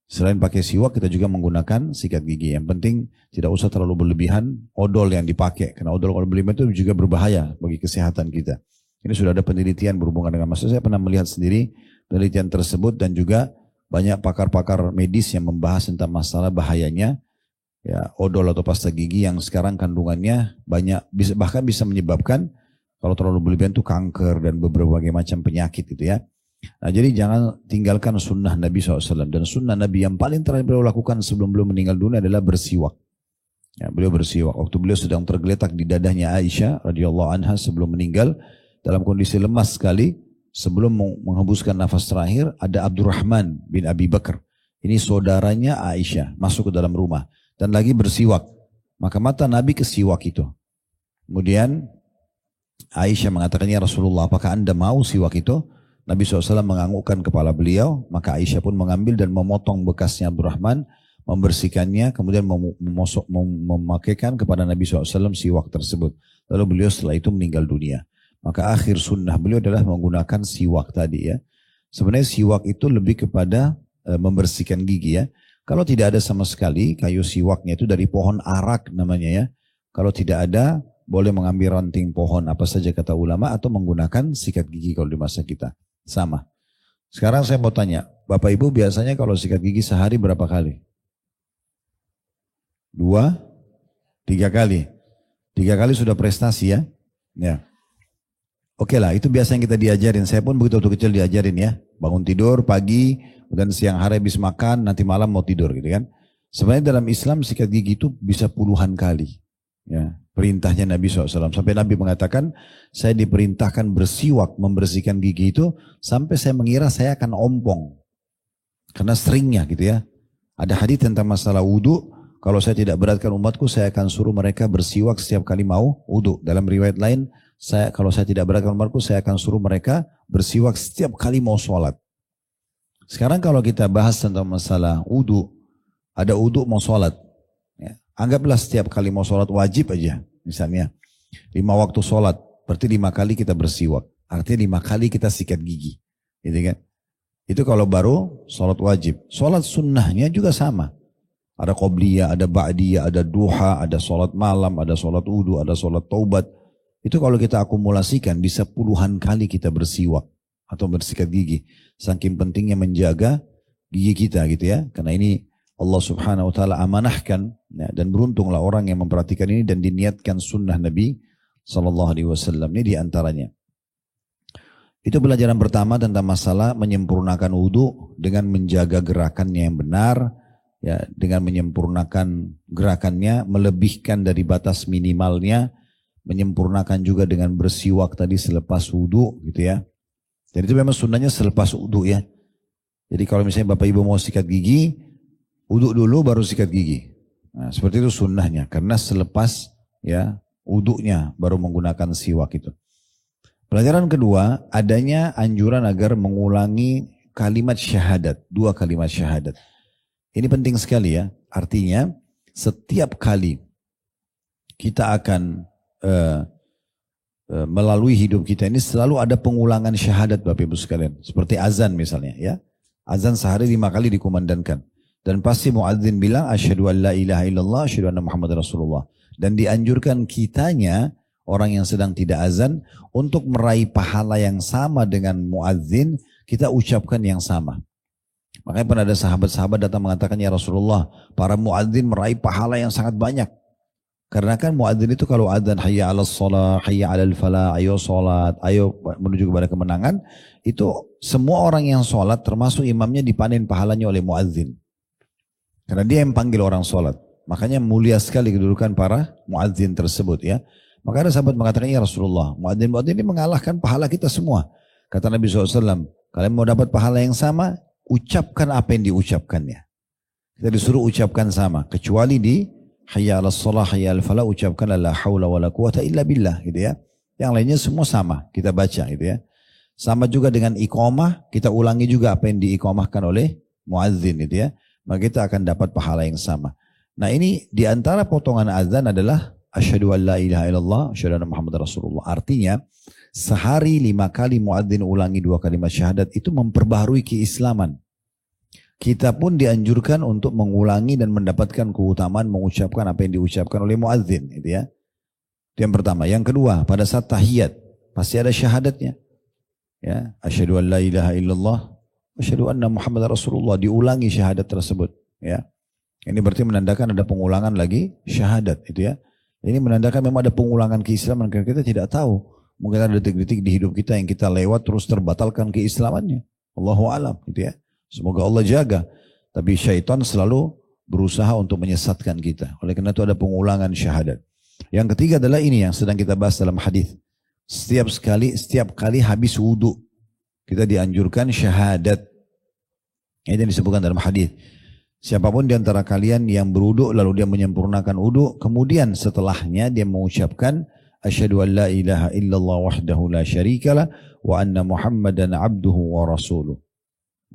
Selain pakai siwak kita juga menggunakan sikat gigi. Yang penting tidak usah terlalu berlebihan odol yang dipakai. Karena odol kalau berlebihan itu juga berbahaya bagi kesehatan kita. Ini sudah ada penelitian berhubungan dengan masalah. Saya pernah melihat sendiri penelitian tersebut dan juga banyak pakar-pakar medis yang membahas tentang masalah bahayanya ya odol atau pasta gigi yang sekarang kandungannya banyak, bahkan bisa menyebabkan kalau terlalu berlebihan itu kanker dan berbagai macam penyakit gitu ya. Nah jadi jangan tinggalkan sunnah Nabi SAW. Dan sunnah Nabi yang paling terakhir beliau lakukan sebelum beliau meninggal dunia adalah bersiwak. Ya, beliau bersiwak waktu beliau sedang tergeletak di dadahnya Aisyah radhiyallahu anha sebelum meninggal dalam kondisi lemas sekali. Sebelum menghembuskan nafas terakhir ada Abdurrahman bin Abi Bakar. Ini saudaranya Aisyah masuk ke dalam rumah dan lagi bersiwak. Maka mata Nabi ke siwak itu. Kemudian Aisyah mengatakan, ya Rasulullah, apakah anda mau siwak itu? Nabi SAW menganggukkan kepala beliau. Maka Aisyah pun mengambil dan memotong bekasnya Abdurrahman, membersihkannya, kemudian memakaikan kepada Nabi SAW siwak tersebut. Lalu beliau setelah itu meninggal dunia. Maka akhir sunnah beliau adalah menggunakan siwak tadi ya. Sebenarnya siwak itu lebih kepada membersihkan gigi ya. Kalau tidak ada sama sekali kayu siwaknya itu dari pohon arak namanya ya. Kalau tidak ada boleh mengambil ranting pohon apa saja kata ulama atau menggunakan sikat gigi kalau di masa kita. Sama. Sekarang saya mau tanya, Bapak Ibu biasanya kalau sikat gigi sehari berapa kali? 2, 3 kali. 3 kali sudah prestasi ya. Ya. Oke lah, itu biasa yang kita diajarin. Saya pun begitu waktu kecil diajarin ya. Bangun tidur pagi, dan siang hari habis makan, nanti malam mau tidur gitu kan. Sebenarnya dalam Islam sikat gigi itu bisa puluhan kali. Ya, perintahnya Nabi SAW. Sampai Nabi mengatakan, saya diperintahkan bersiwak, membersihkan gigi itu, sampai saya mengira saya akan ompong. Karena seringnya gitu ya. Ada hadis tentang masalah wudhu, kalau saya tidak beratkan umatku, saya akan suruh mereka bersiwak setiap kali mau wudhu. Dalam riwayat lain, kalau saya tidak beratkan umatku, saya akan suruh mereka bersiwak setiap kali mau sholat. Sekarang kalau kita bahas tentang masalah wudhu, ada wudhu mau sholat. Ya, anggaplah setiap kali mau sholat wajib aja. Misalnya 5 waktu sholat, berarti 5 kali kita bersiwak. Artinya 5 kali kita sikat gigi. Gitu kan? Itu kalau baru sholat wajib. Sholat sunnahnya juga sama. Ada qobliyah, ada ba'diyah, ada duha, ada sholat malam, ada sholat wudhu, ada sholat taubat. Itu kalau kita akumulasikan bisa puluhan kali kita bersiwak atau bersikat gigi. Saking pentingnya menjaga gigi kita gitu ya. Karena ini Allah Subhanahu wa taala amanahkan ya, dan beruntunglah orang yang memperhatikan ini dan diniatkan sunnah Nabi sallallahu alaihi wasallam. Ini diantaranya. Itu pelajaran pertama tentang masalah menyempurnakan wudhu dengan menjaga gerakannya yang benar ya, dengan menyempurnakan gerakannya, melebihkan dari batas minimalnya, menyempurnakan juga dengan bersiwak tadi selepas wudhu gitu ya. Jadi itu memang sunnahnya selepas wudhu ya. Jadi kalau misalnya Bapak Ibu mau sikat gigi, wudhu dulu baru sikat gigi. Nah, seperti itu sunnahnya. Karena selepas ya wudhunya baru menggunakan siwak itu. Pelajaran kedua, adanya anjuran agar mengulangi kalimat syahadat. 2 kalimat syahadat. Ini penting sekali ya. Artinya setiap kali kita akan melalui hidup kita ini selalu ada pengulangan syahadat Bapak Ibu sekalian. Seperti azan misalnya ya. Azan sehari 5 kali dikumandangkan. Dan pasti muadzin bilang asyhadu an la ilaha illallah asyhadu anna Muhammad Rasulullah. Dan dianjurkan kitanya orang yang sedang tidak azan untuk meraih pahala yang sama dengan muadzin, kita ucapkan yang sama. Makanya pernah ada sahabat-sahabat datang mengatakan, ya Rasulullah, para muadzin meraih pahala yang sangat banyak. Karena kan muadzin itu kalau adzan hayya 'alas shalah, hayya 'alal falah, ayo salat, ayo menuju kepada kemenangan, itu semua orang yang salat termasuk imamnya dipanen pahalanya oleh muadzin. Karena dia yang panggil orang salat. Makanya mulia sekali kedudukan para muadzin tersebut ya. Maka ada sahabat mengatakan, ya Rasulullah, muadzin-muadzin ini mengalahkan pahala kita semua. Kata Nabi SAW, kalian mau dapat pahala yang sama, ucapkan apa yang diucapkannya. Kita disuruh ucapkan sama, kecuali di hayya 'alas shalah, hayya 'alal falah, ucapkan la haula wala quwata illa billah gitu ya. Yang lainnya semua sama, kita baca gitu ya. Sama juga dengan iqamah, kita ulangi juga apa yang diiqamahkan oleh muadzin gitu ya. Maka kita akan dapat pahala yang sama. Nah ini di antara potongan azan adalah asyhadu an la ilaha illallah, asyhadu anna Muhammadar Rasulullah. Artinya sehari 5 kali muadzin ulangi 2 kalimat syahadat itu memperbaharui keislaman. Kita pun dianjurkan untuk mengulangi dan mendapatkan keutamaan mengucapkan apa yang diucapkan oleh muadzin gitu ya. Itu yang pertama. Yang kedua, pada saat tahiyat pasti ada syahadatnya. Ya, asyhadu an la ilaha illallah, asyhadu anna Muhammadar Rasulullah, diulangi syahadat tersebut ya. Ini berarti menandakan ada pengulangan lagi syahadat itu ya. Ini menandakan memang ada pengulangan keislaman karena kita tidak tahu. Mungkin ada detik-detik di hidup kita yang kita lewat terus terbatalkan keislamannya. Allahu a'lam gitu ya. Semoga Allah jaga. Tapi syaitan selalu berusaha untuk menyesatkan kita. Oleh karena itu ada pengulangan syahadat. Yang ketiga adalah ini yang sedang kita bahas dalam hadis. Setiap kali habis wudu kita dianjurkan syahadat. Ini yang disebutkan dalam hadis. Siapapun di antara kalian yang berwudu lalu dia menyempurnakan wudu, kemudian setelahnya dia mengucapkan asyhadu an la ilaha illallah wahdahu la syarikalah wa anna Muhammadan abduhu wa rasuluh.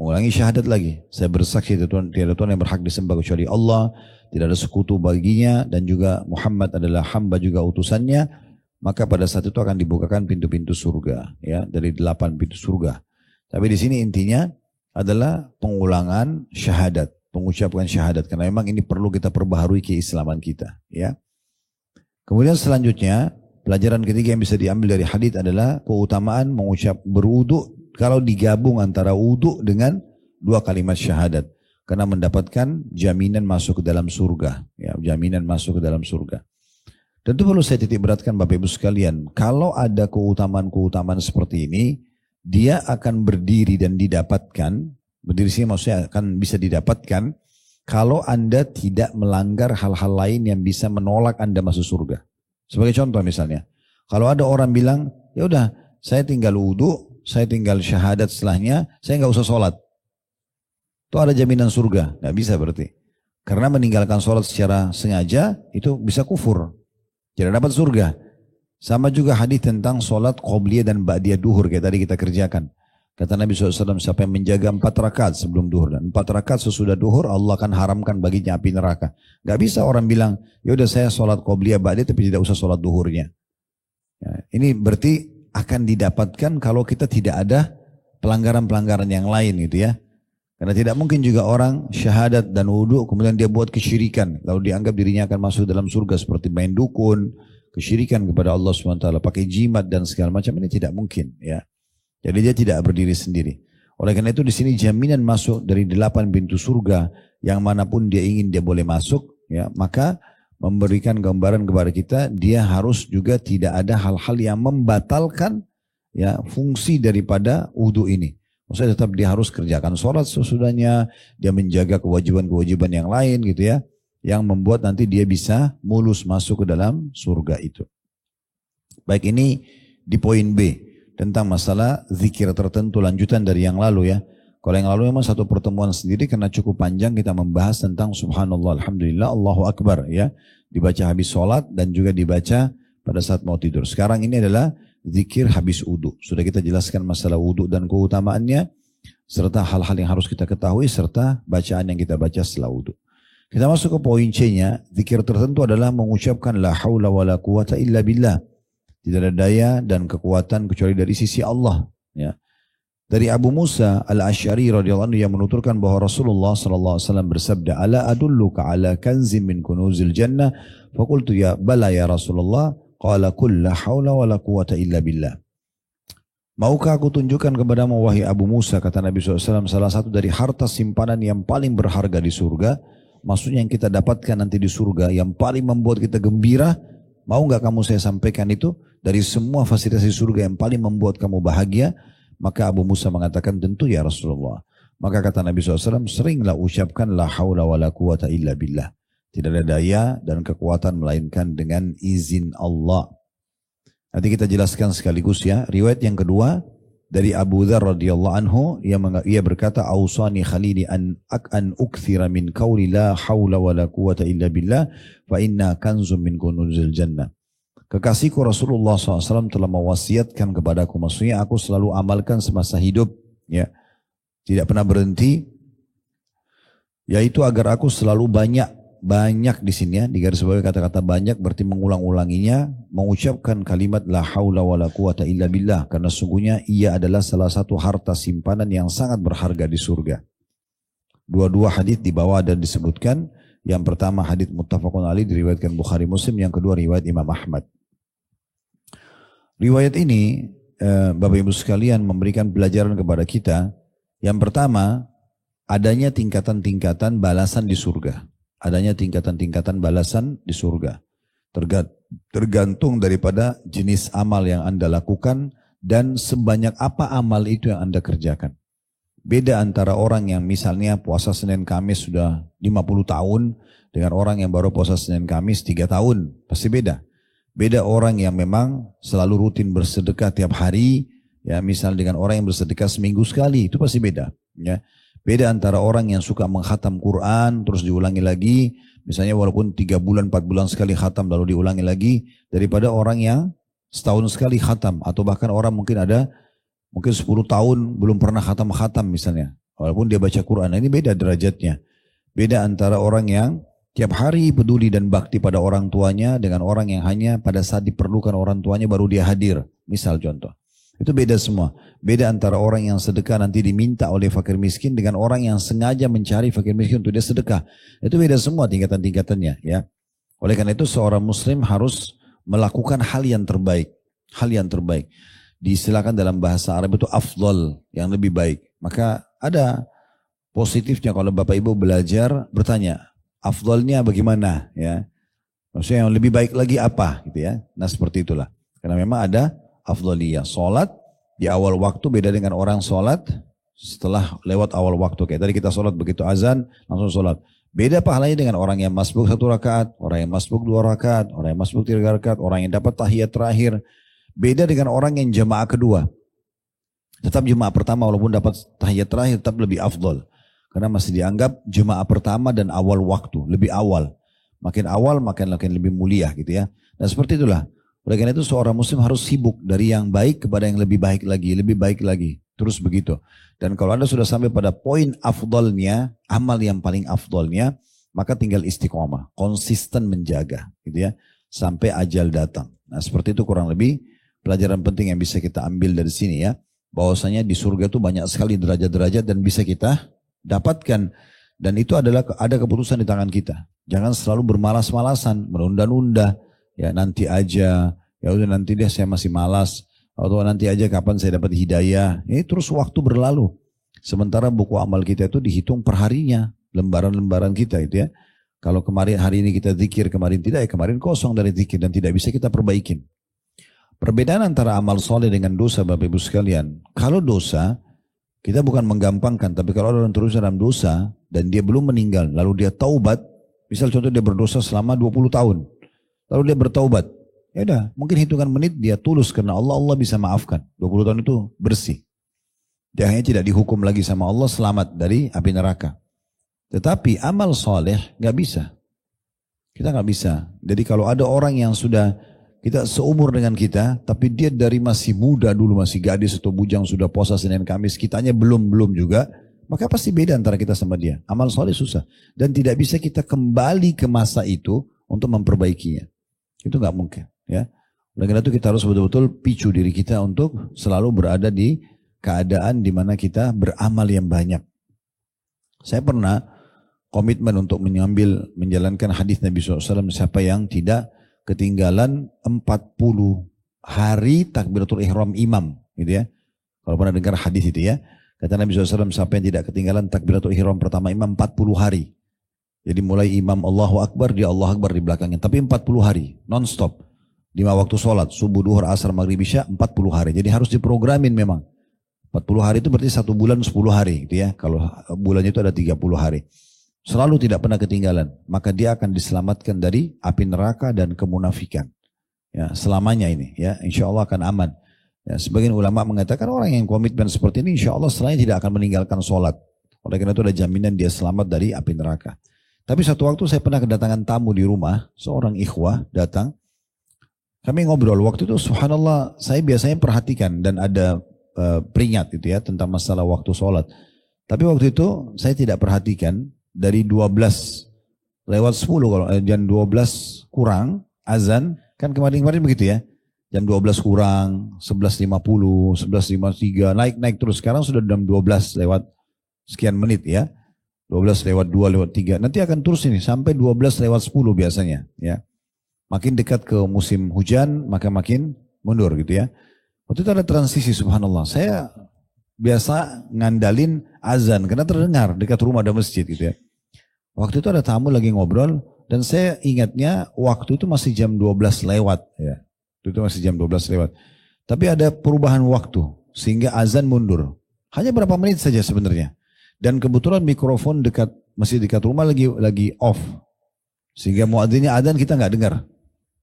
Mengulangi syahadat lagi. Saya bersaksi tiada Tuhan yang berhak disembah kecuali Allah, tidak ada sekutu baginya, dan juga Muhammad adalah hamba juga utusannya. Maka pada saat itu akan dibukakan pintu-pintu surga, ya, dari 8 pintu surga. Tapi di sini intinya adalah pengulangan syahadat, pengucapan syahadat, karena memang ini perlu kita perbaharui keislaman kita, ya. Kemudian selanjutnya pelajaran ketiga yang bisa diambil dari hadis adalah keutamaan mengucap berwudu kalau digabung antara wudu dengan 2 kalimat syahadat, karena mendapatkan jaminan masuk ke dalam surga, ya, jaminan masuk ke dalam surga. Tentu perlu saya titik beratkan Bapak Ibu sekalian, kalau ada keutamaan-keutamaan seperti ini, dia akan berdiri dan didapatkan, berdiri sini maksudnya akan bisa didapatkan kalau Anda tidak melanggar hal-hal lain yang bisa menolak Anda masuk surga. Sebagai contoh misalnya, kalau ada orang bilang, ya udah saya tinggal wudu, saya tinggal syahadat setelahnya, saya nggak usah sholat. Itu ada jaminan surga, nggak bisa berarti. Karena meninggalkan sholat secara sengaja itu bisa kufur. Tidak dapat surga. Sama juga hadis tentang sholat qobliyah dan ba'diyah duhur kayak tadi kita kerjakan. Kata Nabi SAW, siapa yang menjaga 4 rakaat sebelum duhur dan 4 rakaat sesudah duhur, Allah akan haramkan baginya api neraka. Gak bisa orang bilang, ya udah saya sholat qobliyah ba'diyah tapi tidak usah sholat duhurnya. Ya, ini berarti akan didapatkan kalau kita tidak ada pelanggaran-pelanggaran yang lain gitu ya. Karena tidak mungkin juga orang syahadat dan wudu kemudian dia buat kesyirikan. Lalu dianggap dirinya akan masuk dalam surga seperti main dukun, kesyirikan kepada Allah SWT, pakai jimat dan segala macam, ini tidak mungkin ya. Jadi dia tidak berdiri sendiri. Oleh karena itu di sini jaminan masuk dari 8 pintu surga yang manapun dia ingin dia boleh masuk ya. Maka memberikan gambaran kepada kita dia harus juga tidak ada hal-hal yang membatalkan ya fungsi daripada wudu ini. Maksudnya tetap dia harus kerjakan sholat sesudahnya, dia menjaga kewajiban-kewajiban yang lain gitu ya, yang membuat nanti dia bisa mulus masuk ke dalam surga itu. Baik, ini di poin B tentang masalah zikir tertentu lanjutan dari yang lalu ya. Kalau yang lalu memang satu pertemuan sendiri karena cukup panjang kita membahas tentang subhanallah, alhamdulillah, Allahu akbar ya. Dibaca habis sholat dan juga dibaca pada saat mau tidur. Sekarang ini adalah zikir habis wudu. Sudah kita jelaskan masalah wudu dan keutamaannya, serta hal-hal yang harus kita ketahui, serta bacaan yang kita baca setelah wudu. Kita masuk ke poin C-nya, zikir tertentu adalah mengucapkan la haula wa la quwata illa billah. Tidak ada daya dan kekuatan kecuali dari sisi Allah. Ya. Dari Abu Musa al-Asy'ari radhiyallahu anhu yang menuturkan bahwa Rasulullah sallallahu alaihi wasallam bersabda, "Ala adulluka ala kanzin min kunuzil jannah?" Faqultu ya bala ya Rasulullah. Qala qul la haula wa la quwata illa billah. Maukah aku tunjukkan kepadamu wahai Abu Musa, kata Nabi SAW, salah satu dari harta simpanan yang paling berharga di surga? maksudnya yang kita dapatkan nanti di surga, yang paling membuat kita gembira, mau nggak kamu saya sampaikan itu? Dari semua fasilitas di surga yang paling membuat kamu bahagia, maka Abu Musa mengatakan tentu ya Rasulullah. Maka kata Nabi SAW, seringlah ucapkan la haula wa la quwata illa billah. Tidak ada daya dan kekuatan melainkan dengan izin Allah. Nanti kita jelaskan sekaligus ya. Riwayat yang kedua dari Abu Dzar radhiyallahu anhu, ia berkata, "Ausani khalili an ukthira min qawli la haula wa la quwata illa billah fa inna kanzun min kunuzil jannah." Kekasihku Rasulullah SAW telah mewasiatkan kepadaku, maksudnya aku selalu amalkan semasa hidup, ya, tidak pernah berhenti, yaitu agar aku selalu banyak di sini ya, di garis bawah kata-kata banyak berarti mengulang-ulanginya, mengucapkan kalimat la haula wa la quwata illa billah, karena sungguhnya ia adalah salah satu harta simpanan yang sangat berharga di surga. Dua-dua hadis di bawah dan disebutkan. Yang pertama hadis muttafaqun alaih diriwayatkan Bukhari Muslim, yang kedua riwayat Imam Ahmad. Riwayat ini Bapak Ibu sekalian memberikan pelajaran kepada kita. Yang pertama, adanya tingkatan-tingkatan balasan di surga. Adanya tingkatan-tingkatan balasan di surga. Tergantung daripada jenis amal yang Anda lakukan dan sebanyak apa amal itu yang Anda kerjakan. Beda antara orang yang misalnya puasa Senin Kamis sudah 50 tahun dengan orang yang baru puasa Senin Kamis 3 tahun. Pasti beda. Beda orang yang memang selalu rutin bersedekah tiap hari, ya, misal dengan orang yang bersedekah seminggu sekali, itu pasti beda. Ya. Beda antara orang yang suka menghatam Quran, terus diulangi lagi, misalnya walaupun 3 bulan, 4 bulan sekali khatam lalu diulangi lagi, daripada orang yang setahun sekali khatam, atau bahkan orang mungkin 10 tahun belum pernah khatam misalnya, walaupun dia baca Quran. Ini beda derajatnya. Beda antara orang yang tiap hari peduli dan bakti pada orang tuanya dengan orang yang hanya pada saat diperlukan orang tuanya baru dia hadir. Misal contoh. Itu beda semua. Beda antara orang yang sedekah nanti diminta oleh fakir miskin dengan orang yang sengaja mencari fakir miskin untuk dia sedekah. Itu beda semua tingkatan-tingkatannya, ya. Oleh karena itu seorang muslim harus melakukan hal yang terbaik. Hal yang terbaik. Diistilahkan dalam bahasa Arab itu afdal, yang lebih baik. Maka ada positifnya kalau Bapak Ibu belajar bertanya, afdalnya bagaimana, ya? Maksudnya yang lebih baik lagi apa, gitu ya. Nah seperti itulah. Karena memang ada afdaliyah. Sholat di awal waktu beda dengan orang sholat setelah lewat awal waktu. Kayak tadi kita sholat begitu azan langsung sholat. Beda pahalanya dengan orang yang masbuk 1 rakaat, orang yang masbuk 2 rakaat, orang yang masbuk 3 rakaat, orang yang dapat tahiyat terakhir. Beda dengan orang yang jemaah kedua. Tetap jemaah pertama walaupun dapat tahiyat terakhir tetap lebih afdal. Karena masih dianggap jemaah pertama dan awal waktu, lebih awal. Makin awal makin lebih mulia gitu ya. Dan seperti itulah. Oleh karena itu seorang muslim harus sibuk dari yang baik kepada yang lebih baik lagi, lebih baik lagi. Terus begitu. Dan kalau Anda sudah sampai pada poin afdalnya, amal yang paling afdalnya, maka tinggal istiqomah, konsisten menjaga gitu ya. Sampai ajal datang. Nah seperti itu kurang lebih pelajaran penting yang bisa kita ambil dari sini ya. Bahwasanya di surga itu banyak sekali derajat-derajat dan bisa kita dapatkan. Dan itu adalah ada keputusan di tangan kita. Jangan selalu bermalas-malasan, menunda-nunda. Ya nanti aja, ya udah nanti deh saya masih malas. Atau nanti aja kapan saya dapat hidayah. Ini terus waktu berlalu. Sementara buku amal kita itu dihitung per harinya. Lembaran-lembaran kita itu ya. Kalau kemarin hari ini kita zikir, kemarin tidak, ya kemarin kosong dari zikir dan tidak bisa kita perbaikin. Perbedaan antara amal soleh dengan dosa Bapak Ibu sekalian. Kalau dosa, kita bukan menggampangkan. Tapi kalau orang terus dalam dosa dan dia belum meninggal. Lalu dia taubat. Misal contoh dia berdosa selama 20 tahun. Lalu dia bertaubat. Ya udah, mungkin hitungan menit dia tulus karena Allah bisa maafkan. 20 tahun itu bersih. Dia hanya tidak dihukum lagi sama Allah, selamat dari api neraka. Tetapi amal soleh gak bisa. Kita gak bisa. Jadi kalau ada orang yang sudah kita seumur dengan kita, tapi dia dari masih muda dulu, masih gadis atau bujang sudah puasa Senin Kamis, kitanya belum juga, maka pasti beda antara kita sama dia. Amal soleh susah. Dan tidak bisa kita kembali ke masa itu untuk memperbaikinya. Itu gak mungkin. Ya. Oleh karena itu kita harus betul-betul picu diri kita untuk selalu berada di keadaan di mana kita beramal yang banyak. Saya pernah komitmen untuk menjalankan hadis Nabi SAW, siapa yang tidak ketinggalan 40 hari takbiratul ihram imam, gitu ya. Kalau pernah dengar hadis itu ya, kata Nabi SAW, siapa yang tidak ketinggalan takbiratul ihram pertama imam 40 hari. Jadi mulai imam Allahu Akbar, dia Allahu Akbar di belakangnya. Tapi 40 hari, non-stop. 5 waktu sholat, subuh, duhur, asar, maghrib, isya, 40 hari. Jadi harus diprogramin memang. 40 hari itu berarti 1 bulan 10 hari gitu ya. Kalau bulannya itu ada 30 hari. Selalu tidak pernah ketinggalan. Maka dia akan diselamatkan dari api neraka dan kemunafikan. Ya, selamanya ini ya, insya Allah akan aman. Ya, sebagian ulama mengatakan orang yang komitmen seperti ini insya Allah setelahnya tidak akan meninggalkan sholat. Oleh karena itu ada jaminan dia selamat dari api neraka. Tapi satu waktu saya pernah kedatangan tamu di rumah, seorang ikhwah datang. Kami ngobrol, waktu itu subhanallah saya biasanya perhatikan dan ada peringat gitu ya tentang masalah waktu sholat. Tapi waktu itu saya tidak perhatikan dari 12 lewat 10 kalau jam 12 kurang azan, kan kemarin-kemarin begitu ya. Jam 12 kurang, 11.50, 11.53, naik terus. Sekarang sudah jam 12 lewat sekian menit ya. 12 lewat 2 lewat 3. Nanti akan terus ini sampai 12 lewat 10 biasanya ya. Makin dekat ke musim hujan maka makin mundur gitu ya. Waktu itu ada transisi subhanallah. Saya biasa ngandalin azan karena terdengar dekat rumah ada masjid gitu ya. Waktu itu ada tamu lagi ngobrol dan saya ingatnya waktu itu masih jam 12 lewat ya. Itu masih jam 12 lewat. Tapi ada perubahan waktu sehingga azan mundur. Hanya berapa menit saja sebenarnya. Dan kebetulan mikrofon masih dekat rumah lagi off. Sehingga muadzinnya azan kita nggak dengar.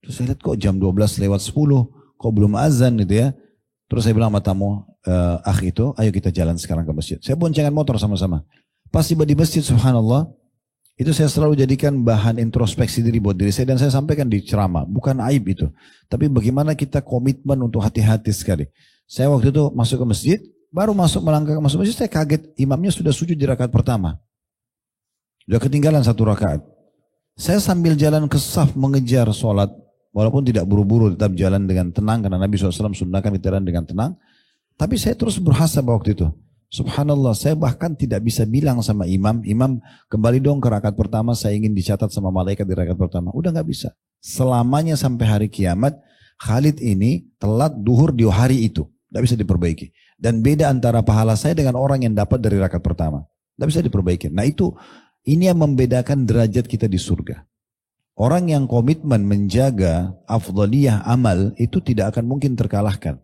Terus saya lihat kok jam 12 lewat 10 kok belum azan gitu ya. Terus saya bilang sama tamu, itu, ayo kita jalan sekarang ke masjid. Saya boncengan motor sama-sama. Pas tiba di masjid, subhanallah, itu saya selalu jadikan bahan introspeksi diri buat diri saya. Dan saya sampaikan di ceramah, bukan aib itu. Tapi bagaimana kita komitmen untuk hati-hati sekali. Saya waktu itu masuk ke masjid, baru melangkah masuk masjid, saya kaget. Imamnya sudah sujud di rakaat pertama. Sudah ketinggalan 1 rakaat. Saya sambil jalan ke saf mengejar sholat. Walaupun tidak buru-buru tetap jalan dengan tenang karena Nabi SAW sunnahkan kita jalan dengan tenang. Tapi saya terus berhasab waktu itu. Subhanallah saya bahkan tidak bisa bilang sama imam kembali dong ke rakaat pertama saya ingin dicatat sama malaikat di rakaat pertama. Udah gak bisa. Selamanya sampai hari kiamat Khalid ini telat duhur di hari itu. Gak bisa diperbaiki. Dan beda antara pahala saya dengan orang yang dapat dari rakaat pertama. Gak bisa diperbaiki. Nah ini yang membedakan derajat kita di surga. Orang yang komitmen menjaga afdaliyah amal itu tidak akan mungkin terkalahkan.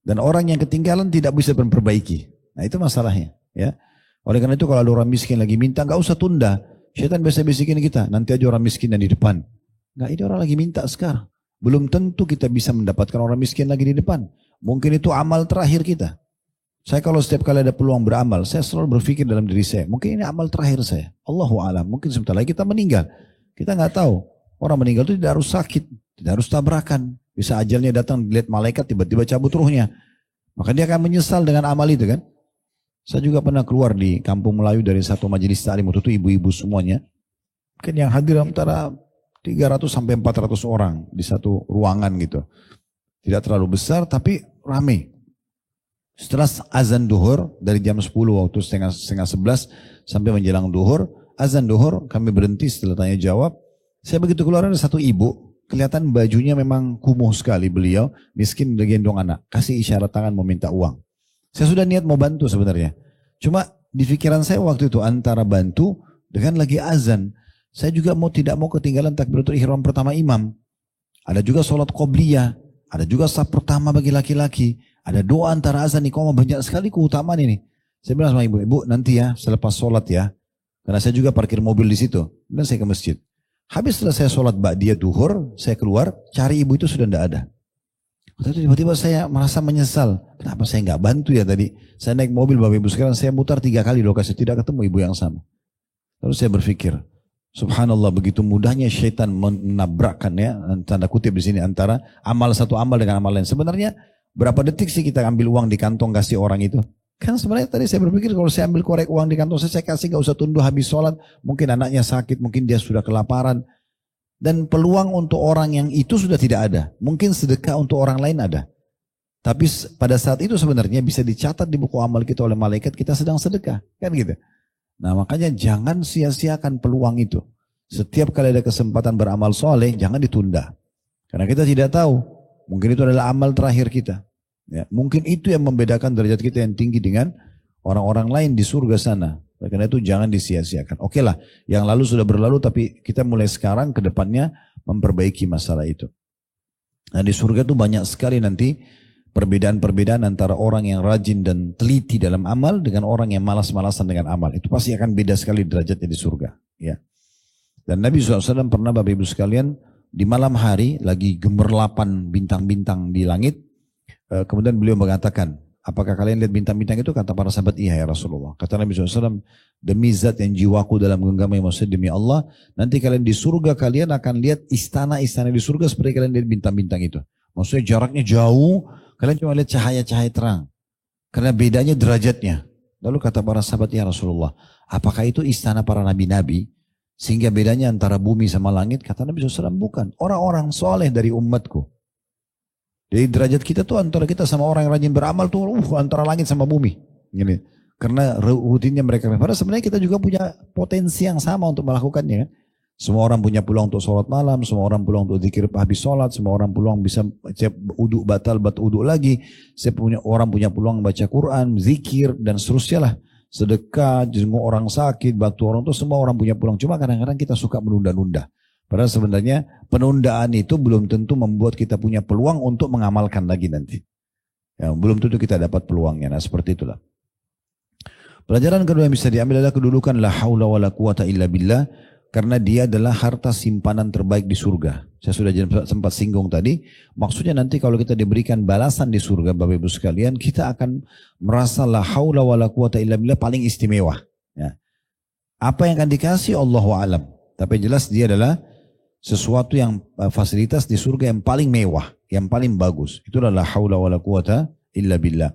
Dan orang yang ketinggalan tidak bisa memperbaiki. Nah itu masalahnya. Ya. Oleh karena itu kalau ada orang miskin lagi minta, nggak usah tunda. Syaitan biasa bisikin kita, nanti aja orang miskin yang di depan. Nggak, ini orang lagi minta sekarang. Belum tentu kita bisa mendapatkan orang miskin lagi di depan. Mungkin itu amal terakhir kita. Saya kalau setiap kali ada peluang beramal, saya selalu berpikir dalam diri saya, mungkin ini amal terakhir saya. Allahu a'lam, mungkin sebentar lagi kita meninggal. Kita nggak tahu. Orang meninggal itu tidak harus sakit, tidak harus tabrakan. Bisa ajalnya datang dilihat malaikat tiba-tiba cabut ruhnya. Maka dia akan menyesal dengan amal itu kan. Saya juga pernah keluar di Kampung Melayu dari satu majelis ta'lim waktu itu ibu-ibu semuanya. Mungkin yang hadir antara 300 sampai 400 orang di satu ruangan gitu. Tidak terlalu besar tapi ramai. Setelah azan duhur dari jam 10 waktu setengah 11 sampai menjelang duhur. Azan duhur kami berhenti setelah tanya jawab. Saya begitu keluar ada satu ibu. Kelihatan bajunya memang kumuh sekali beliau. Miskin udah gendong anak. Kasih isyarat tangan mau minta uang. Saya sudah niat mau bantu sebenarnya. Cuma di pikiran saya waktu itu antara bantu dengan lagi azan. Saya juga tidak mau ketinggalan takbiratul ihram pertama imam. Ada juga sholat qobliyah. Ada juga saf pertama bagi laki-laki. Ada doa antara azan iqamah. Banyak sekali keutamaan ini. Saya bilang sama ibu nanti ya selepas sholat ya. Karena saya juga parkir mobil di situ. Dan saya ke masjid. Habis setelah saya sholat ba'diyah duhur, saya keluar, cari ibu itu sudah tidak ada. Tiba-tiba saya merasa menyesal. Kenapa saya nggak bantu ya tadi? Saya naik mobil Bapak Ibu sekarang, saya mutar 3 kali lokasi, tidak ketemu ibu yang sama. Lalu saya berpikir, subhanallah begitu mudahnya syaitan menabrakkan ya, tanda kutip di sini antara satu amal dengan amal lain. Sebenarnya berapa detik sih kita ambil uang di kantong kasih orang itu? Kan sebenarnya tadi saya berpikir kalau saya ambil korek uang di kantong saya kasih gak usah tunggu habis sholat. Mungkin anaknya sakit, mungkin dia sudah kelaparan. Dan peluang untuk orang yang itu sudah tidak ada. Mungkin sedekah untuk orang lain ada. Tapi pada saat itu sebenarnya bisa dicatat di buku amal kita oleh malaikat kita sedang sedekah. Kan gitu. Nah makanya jangan sia-siakan peluang itu. Setiap kali ada kesempatan beramal soleh jangan ditunda. Karena kita tidak tahu. Mungkin itu adalah amal terakhir kita. Ya, mungkin itu yang membedakan derajat kita yang tinggi dengan orang-orang lain di surga sana. Oleh karena itu jangan disia-siakan. Oke lah, yang lalu sudah berlalu tapi kita mulai sekarang ke depannya memperbaiki masalah itu. Nah di surga itu banyak sekali nanti perbedaan-perbedaan antara orang yang rajin dan teliti dalam amal dengan orang yang malas-malasan dengan amal. Itu pasti akan beda sekali derajatnya di surga. Ya. Dan Nabi SAW pernah Bapak Ibu sekalian di malam hari lagi gemerlapan bintang-bintang di langit. Kemudian beliau mengatakan, apakah kalian lihat bintang-bintang itu? Kata para sahabat, iya ya Rasulullah. Kata Nabi SAW, demi zat yang jiwaku dalam genggaman maksud demi Allah, nanti kalian di surga kalian akan lihat istana-istana di surga seperti kalian lihat bintang-bintang itu. Maksudnya jaraknya jauh, kalian cuma lihat cahaya-cahaya terang. Karena bedanya derajatnya. Lalu kata para sahabat, ya Rasulullah, apakah itu istana para nabi-nabi? Sehingga bedanya antara bumi sama langit? Kata Nabi SAW, bukan. Orang-orang soleh dari umatku. Jadi derajat kita tuh antara kita sama orang yang rajin beramal tuh antara langit sama bumi. Gini. Karena rutinnya mereka. Padahal sebenarnya kita juga punya potensi yang sama untuk melakukannya. Kan? Semua orang punya peluang untuk sholat malam. Semua orang peluang untuk zikir habis sholat. Semua orang peluang bisa uduk batal uduk lagi. Orang punya peluang baca Quran, zikir dan seterusnya lah. Sedekah, jenguk orang sakit, bantu orang itu semua orang punya peluang. Cuma kadang-kadang kita suka menunda-nunda. Padahal sebenarnya penundaan itu belum tentu membuat kita punya peluang untuk mengamalkan lagi nanti. Ya, belum tentu kita dapat peluangnya. Nah seperti itulah. Pelajaran kedua yang bisa diambil adalah kedudukan la haula wa la quwata illa billah. Karena dia adalah harta simpanan terbaik di surga. Saya sudah sempat singgung tadi. Maksudnya nanti kalau kita diberikan balasan di surga Bapak Ibu sekalian. Kita akan merasa la haula wa la quwata illa billah paling istimewa. Ya. Apa yang akan dikasih Allahu a'lam. Tapi jelas dia adalah sesuatu yang fasilitas di surga yang paling mewah, yang paling bagus. Itulah la haula wala quwata illa billah.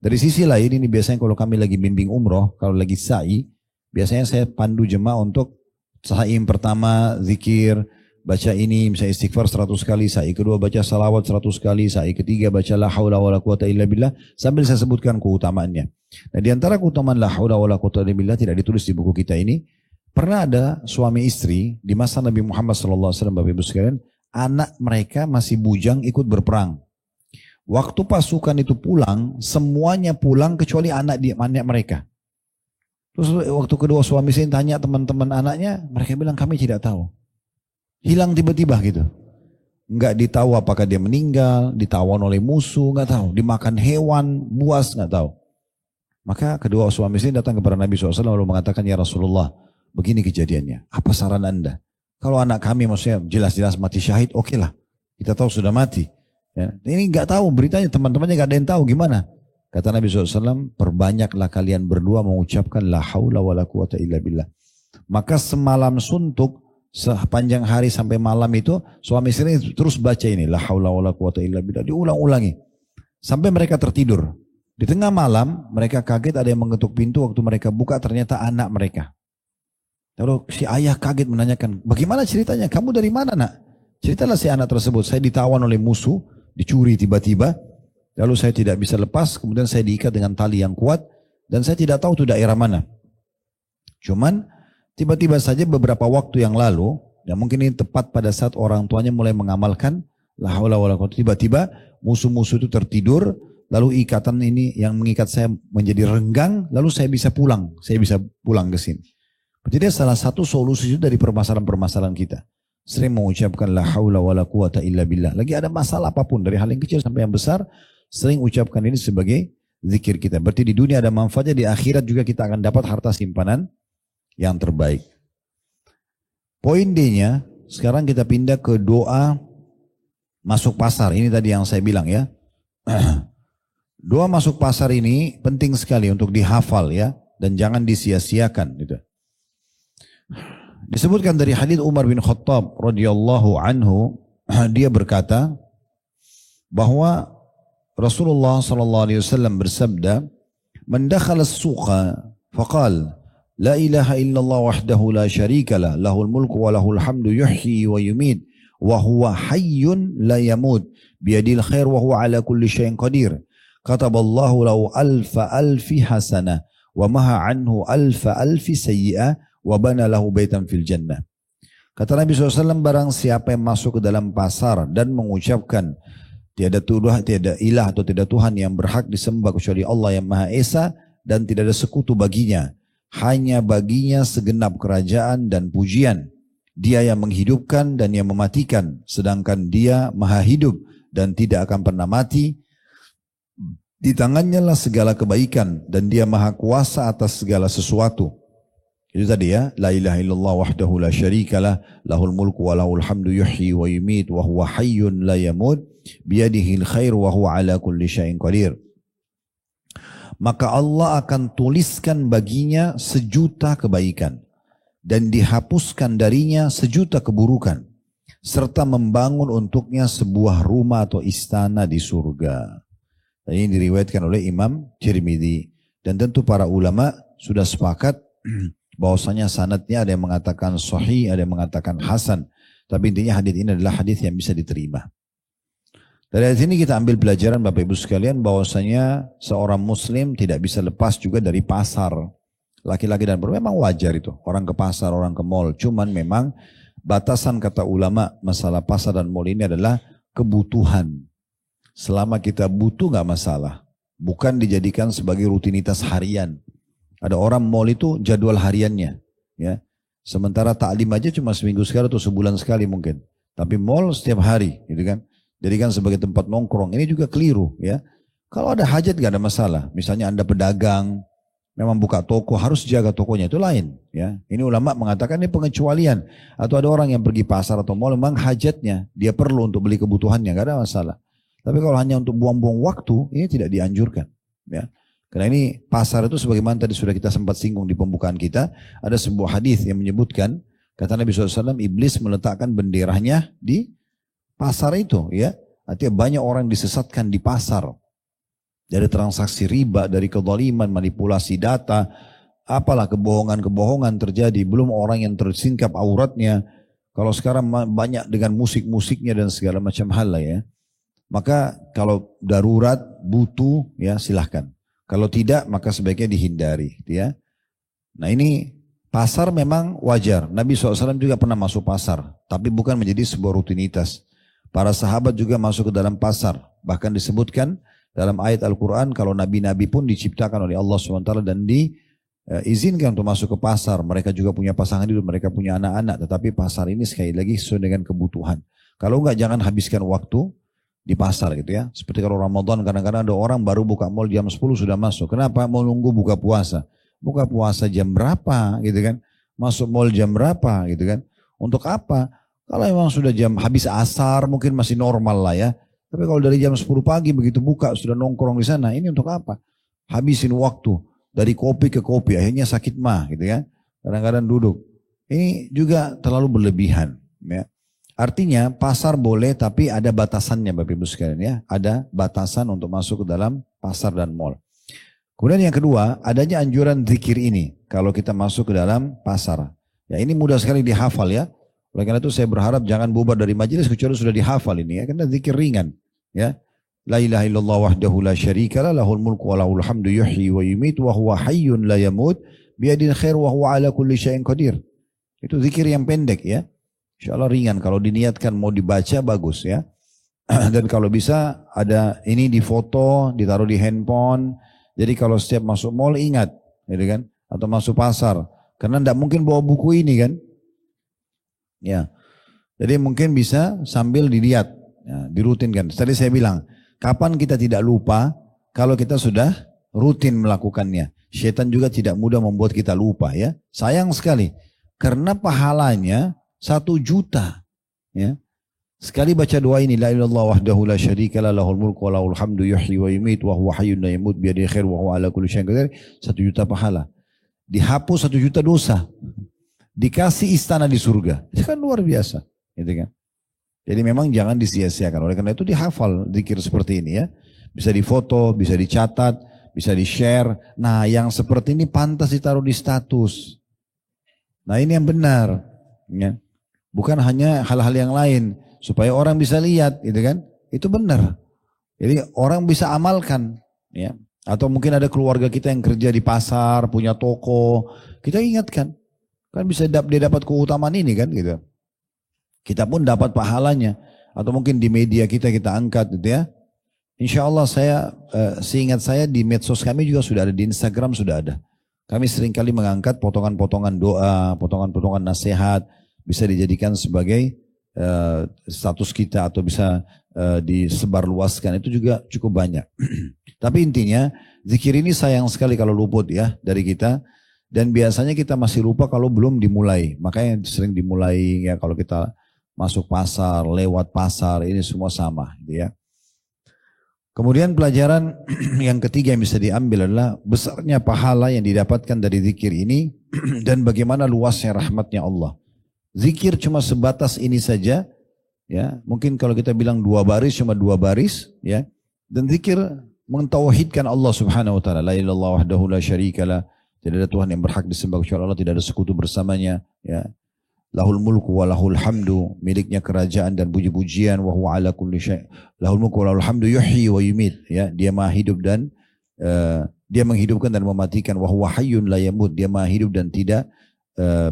Dari sisi lain ini biasanya kalau kami lagi bimbing umroh, kalau lagi sa'i, biasanya saya pandu jemaah untuk sa'i yang pertama zikir, baca ini misalnya istighfar 100 kali, sa'i kedua baca salawat 100 kali, sa'i ketiga baca la haula wala quwata illa billah, sambil saya sebutkan keutamaannya. Nah di antara keutamaan la haula wala quwata illa billah tidak ditulis di buku kita ini. Pernah ada suami istri di masa Nabi Muhammad SAW, Bapak Ibu sekalian, anak mereka masih bujang ikut berperang. Waktu pasukan itu pulang, semuanya pulang kecuali anak mereka. Terus waktu kedua suami istri tanya teman-teman anaknya, mereka bilang kami tidak tahu. Hilang tiba-tiba gitu. Enggak ditahu apakah dia meninggal, ditawan oleh musuh, enggak tahu. Dimakan hewan, buas, enggak tahu. Maka kedua suami istri datang kepada Nabi SAW lalu mengatakan, ya Rasulullah, begini kejadiannya. Apa saran Anda? Kalau anak kami maksudnya jelas-jelas mati syahid, oke lah. Kita tahu sudah mati. Ya. Ini nggak tahu beritanya, teman-temannya nggak ada yang tahu gimana. Kata Nabi SAW, perbanyaklah kalian berdua mengucapkan la haula wa la quwata illa billah. Maka semalam suntuk, sepanjang hari sampai malam itu, suami istri terus baca ini, la haula wa la quwata illa billah. Diulang-ulangi. Sampai mereka tertidur. Di tengah malam, mereka kaget ada yang mengetuk pintu, waktu mereka buka ternyata anak mereka. Lalu si ayah kaget menanyakan, bagaimana ceritanya? Kamu dari mana nak? Ceritalah si anak tersebut, saya ditawan oleh musuh, dicuri tiba-tiba. Lalu saya tidak bisa lepas, kemudian saya diikat dengan tali yang kuat. Dan saya tidak tahu itu daerah mana. Cuman tiba-tiba saja beberapa waktu yang lalu, ya mungkin ini tepat pada saat orang tuanya mulai mengamalkan, la haula wala quwwata, tiba-tiba musuh-musuh itu tertidur, lalu ikatan ini yang mengikat saya menjadi renggang, lalu saya bisa pulang ke sini. Jadi salah satu solusi itu dari permasalahan-permasalahan kita. Sering mengucapkan la haula wala quwata illa billah. Lagi ada masalah apapun dari hal yang kecil sampai yang besar, sering ucapkan ini sebagai zikir kita. Berarti di dunia ada manfaatnya, di akhirat juga kita akan dapat harta simpanan yang terbaik. Poin D-nya, sekarang kita pindah ke doa masuk pasar. Ini tadi yang saya bilang ya. Doa masuk pasar ini penting sekali untuk dihafal ya. Dan jangan disia-siakan gitu. Disebutkan dari hadits Umar bin Khattab radhiyallahu anhu, dia berkata bahwa Rasulullah sallallahu alaihi wasallam bersabda, "Man dakhala as-suqa faqala la ilaha illallah wahdahu la syarika lah, lahul mulku wa lahul hamdu yuhyi wa yumit wa huwa hayyun la yamut biyadil khair wa huwa ala kulli syai'in qadir. Kataballahu lahu alfa alfi hasanah wa maha anhu alfa alfi sayyi'ah wa bana lahu baitan fil jannah." Kata Nabi SAW, barang siapa yang masuk ke dalam pasar dan mengucapkan tiada ilah atau tiada Tuhan yang berhak disembah kecuali Allah yang Maha Esa dan tidak ada sekutu baginya, hanya baginya segenap kerajaan dan pujian. Dia yang menghidupkan dan yang mematikan, sedangkan dia maha hidup dan tidak akan pernah mati. Di tangannya lah segala kebaikan dan dia maha kuasa atas segala sesuatu. Itu tadi ya, la ilaha illallah wahdahu la syarikalah, lahul mulku wa lahul hamdu yuhyi wa yumit wa huwa hayyun la yamut, biyadihil khair wa huwa ala kulli syai'in qadir. Maka Allah akan tuliskan baginya 1.000.000 kebaikan dan dihapuskan darinya 1.000.000 keburukan, serta membangun untuknya sebuah rumah atau istana di surga. Ini diriwayatkan oleh Imam Tirmidzi. Dan tentu para ulama sudah sepakat bahwasanya sanadnya ada yang mengatakan sahih, ada yang mengatakan hasan. Tapi intinya hadis ini adalah hadis yang bisa diterima. Dari sini kita ambil pelajaran Bapak Ibu sekalian bahwasanya seorang muslim tidak bisa lepas juga dari pasar. Laki-laki dan perempuan memang wajar itu. Orang ke pasar, orang ke mall. Cuman memang batasan kata ulama masalah pasar dan mall ini adalah kebutuhan. Selama kita butuh nggak masalah. Bukan dijadikan sebagai rutinitas harian. Ada orang mall itu jadwal hariannya. Ya. Sementara taklim aja cuma seminggu sekali atau sebulan sekali mungkin. Tapi mall setiap hari. Gitu kan. Jadikan sebagai tempat nongkrong. Ini juga keliru. Ya. Kalau ada hajat nggak ada masalah. Misalnya Anda pedagang. Memang buka toko. Harus jaga tokonya. Itu lain. Ya. Ini ulama mengatakan ini pengecualian. Atau ada orang yang pergi pasar atau mall. Memang hajatnya. Dia perlu untuk beli kebutuhannya. Nggak ada masalah. Tapi kalau hanya untuk buang-buang waktu, ini tidak dianjurkan. Ya. Karena ini pasar itu sebagaimana tadi sudah kita sempat singgung di pembukaan kita, ada sebuah hadis yang menyebutkan, kata Nabi SAW, iblis meletakkan benderanya di pasar itu. Ya. Artinya banyak orang disesatkan di pasar. Dari transaksi riba, dari kezaliman, manipulasi data, apalah kebohongan-kebohongan terjadi. Belum orang yang tersingkap auratnya. Kalau sekarang banyak dengan musik-musiknya dan segala macam hal lah ya. Maka kalau darurat, butuh, ya silahkan. Kalau tidak, maka sebaiknya dihindari. Ya. Nah ini pasar memang wajar. Nabi SAW juga pernah masuk pasar. Tapi bukan menjadi sebuah rutinitas. Para sahabat juga masuk ke dalam pasar. Bahkan disebutkan dalam ayat Al-Quran, kalau nabi-nabi pun diciptakan oleh Allah SWT dan diizinkan untuk masuk ke pasar. Mereka juga punya pasangan hidup, mereka punya anak-anak. Tetapi pasar ini sekali lagi sesuai dengan kebutuhan. Kalau enggak, jangan habiskan waktu di pasar gitu ya. Seperti kalau Ramadan kadang-kadang ada orang baru buka mal jam 10 sudah masuk. Kenapa? Mau nunggu buka puasa. Buka puasa jam berapa gitu kan. Masuk mal jam berapa gitu kan. Untuk apa? Kalau memang sudah jam habis asar mungkin masih normal lah ya. Tapi kalau dari jam 10 pagi begitu buka sudah nongkrong di sana. Ini untuk apa? Habisin waktu. Dari kopi ke kopi akhirnya sakit mah gitu kan. Kadang-kadang duduk. Ini juga terlalu berlebihan ya. Artinya pasar boleh tapi ada batasannya Bapak Ibu sekalian ya. Ada batasan untuk masuk ke dalam pasar dan mall. Kemudian yang kedua, adanya anjuran zikir ini. Kalau kita masuk ke dalam pasar. Ya ini mudah sekali dihafal ya. Oleh karena itu saya berharap jangan bubar dari majelis kecuali sudah dihafal ini ya. Karena zikir ringan ya. La ilaha illallah wahdahu la syarikalah lahul mulku wa lahul hamdu yuhyi wa yumit wa huwa hayyun la yamut biyadil khair wa huwa ala kulli syai'in qadir. Itu zikir yang pendek ya. Insya Allah ringan, kalau diniatkan mau dibaca bagus ya. Dan kalau bisa ada ini di foto, ditaruh di handphone. Jadi kalau setiap masuk mall ingat, gitu kan? Atau masuk pasar. Karena tidak mungkin bawa buku ini kan. Ya. Jadi mungkin bisa sambil dilihat, ya, dirutinkan. Tadi saya bilang, kapan kita tidak lupa kalau kita sudah rutin melakukannya. Syaitan juga tidak mudah membuat kita lupa ya. Sayang sekali. Karena pahalanya 1.000.000 ya. Sekali baca doa ini la ilaha illallah wahdahu la syarikalah lahul mulku wa lahul hamdu yuhyi wa yumiit wa huwa hayyun la yamut biyadihi khair wa huwa ala kulli syai'in qadir. 1.000.000 pahala. Dihapus 1.000.000 dosa. Dikasih istana di surga. Itu kan luar biasa, gitu kan. Jadi memang jangan disia-siakan. Oleh karena itu dihafal zikir seperti ini ya. Bisa difoto, bisa dicatat, bisa di-share. Nah, yang seperti ini pantas ditaruh di status. Nah, ini yang benar, ya. Bukan hanya hal-hal yang lain supaya orang bisa lihat, gitu kan? Itu benar. Jadi orang bisa amalkan, ya. Atau mungkin ada keluarga kita yang kerja di pasar, punya toko, kita ingatkan, kan bisa dia dapat keutamaan ini kan, gitu. Kita pun dapat pahalanya. Atau mungkin di media kita angkat, gitu ya. Insya Allah seingat saya di medsos kami juga sudah ada, di Instagram sudah ada. Kami seringkali mengangkat potongan-potongan doa, potongan-potongan nasihat, bisa dijadikan sebagai status kita atau bisa disebarluaskan, itu juga cukup banyak. Tapi intinya zikir ini sayang sekali kalau luput ya dari kita, dan biasanya kita masih lupa kalau belum dimulai. Makanya sering dimulai ya kalau kita masuk pasar, lewat pasar, ini semua sama gitu ya. Kemudian pelajaran yang ketiga yang bisa diambil adalah besarnya pahala yang didapatkan dari zikir ini dan bagaimana luasnya rahmatnya Allah. Zikir cuma sebatas ini saja, ya. Mungkin kalau kita bilang 2 baris cuma 2 baris, ya. Dan zikir mentauhidkan Allah Subhanahu wa taala, la ilaha illallah wahdahu la syarikalah, tidak ada Tuhan yang berhak disembah kecuali Allah, tidak ada sekutu bersamanya, ya. Lahul mulku wa lahul hamdu, miliknya kerajaan dan puji-pujian, wa huwa ala kulli syai'. Lahul mulku wa lahul hamdu yuhyi wa yumit, ya. Dia Maha hidup dan dia menghidupkan dan mematikan, wa huwa hayyun la yamut, dia Maha hidup dan tidak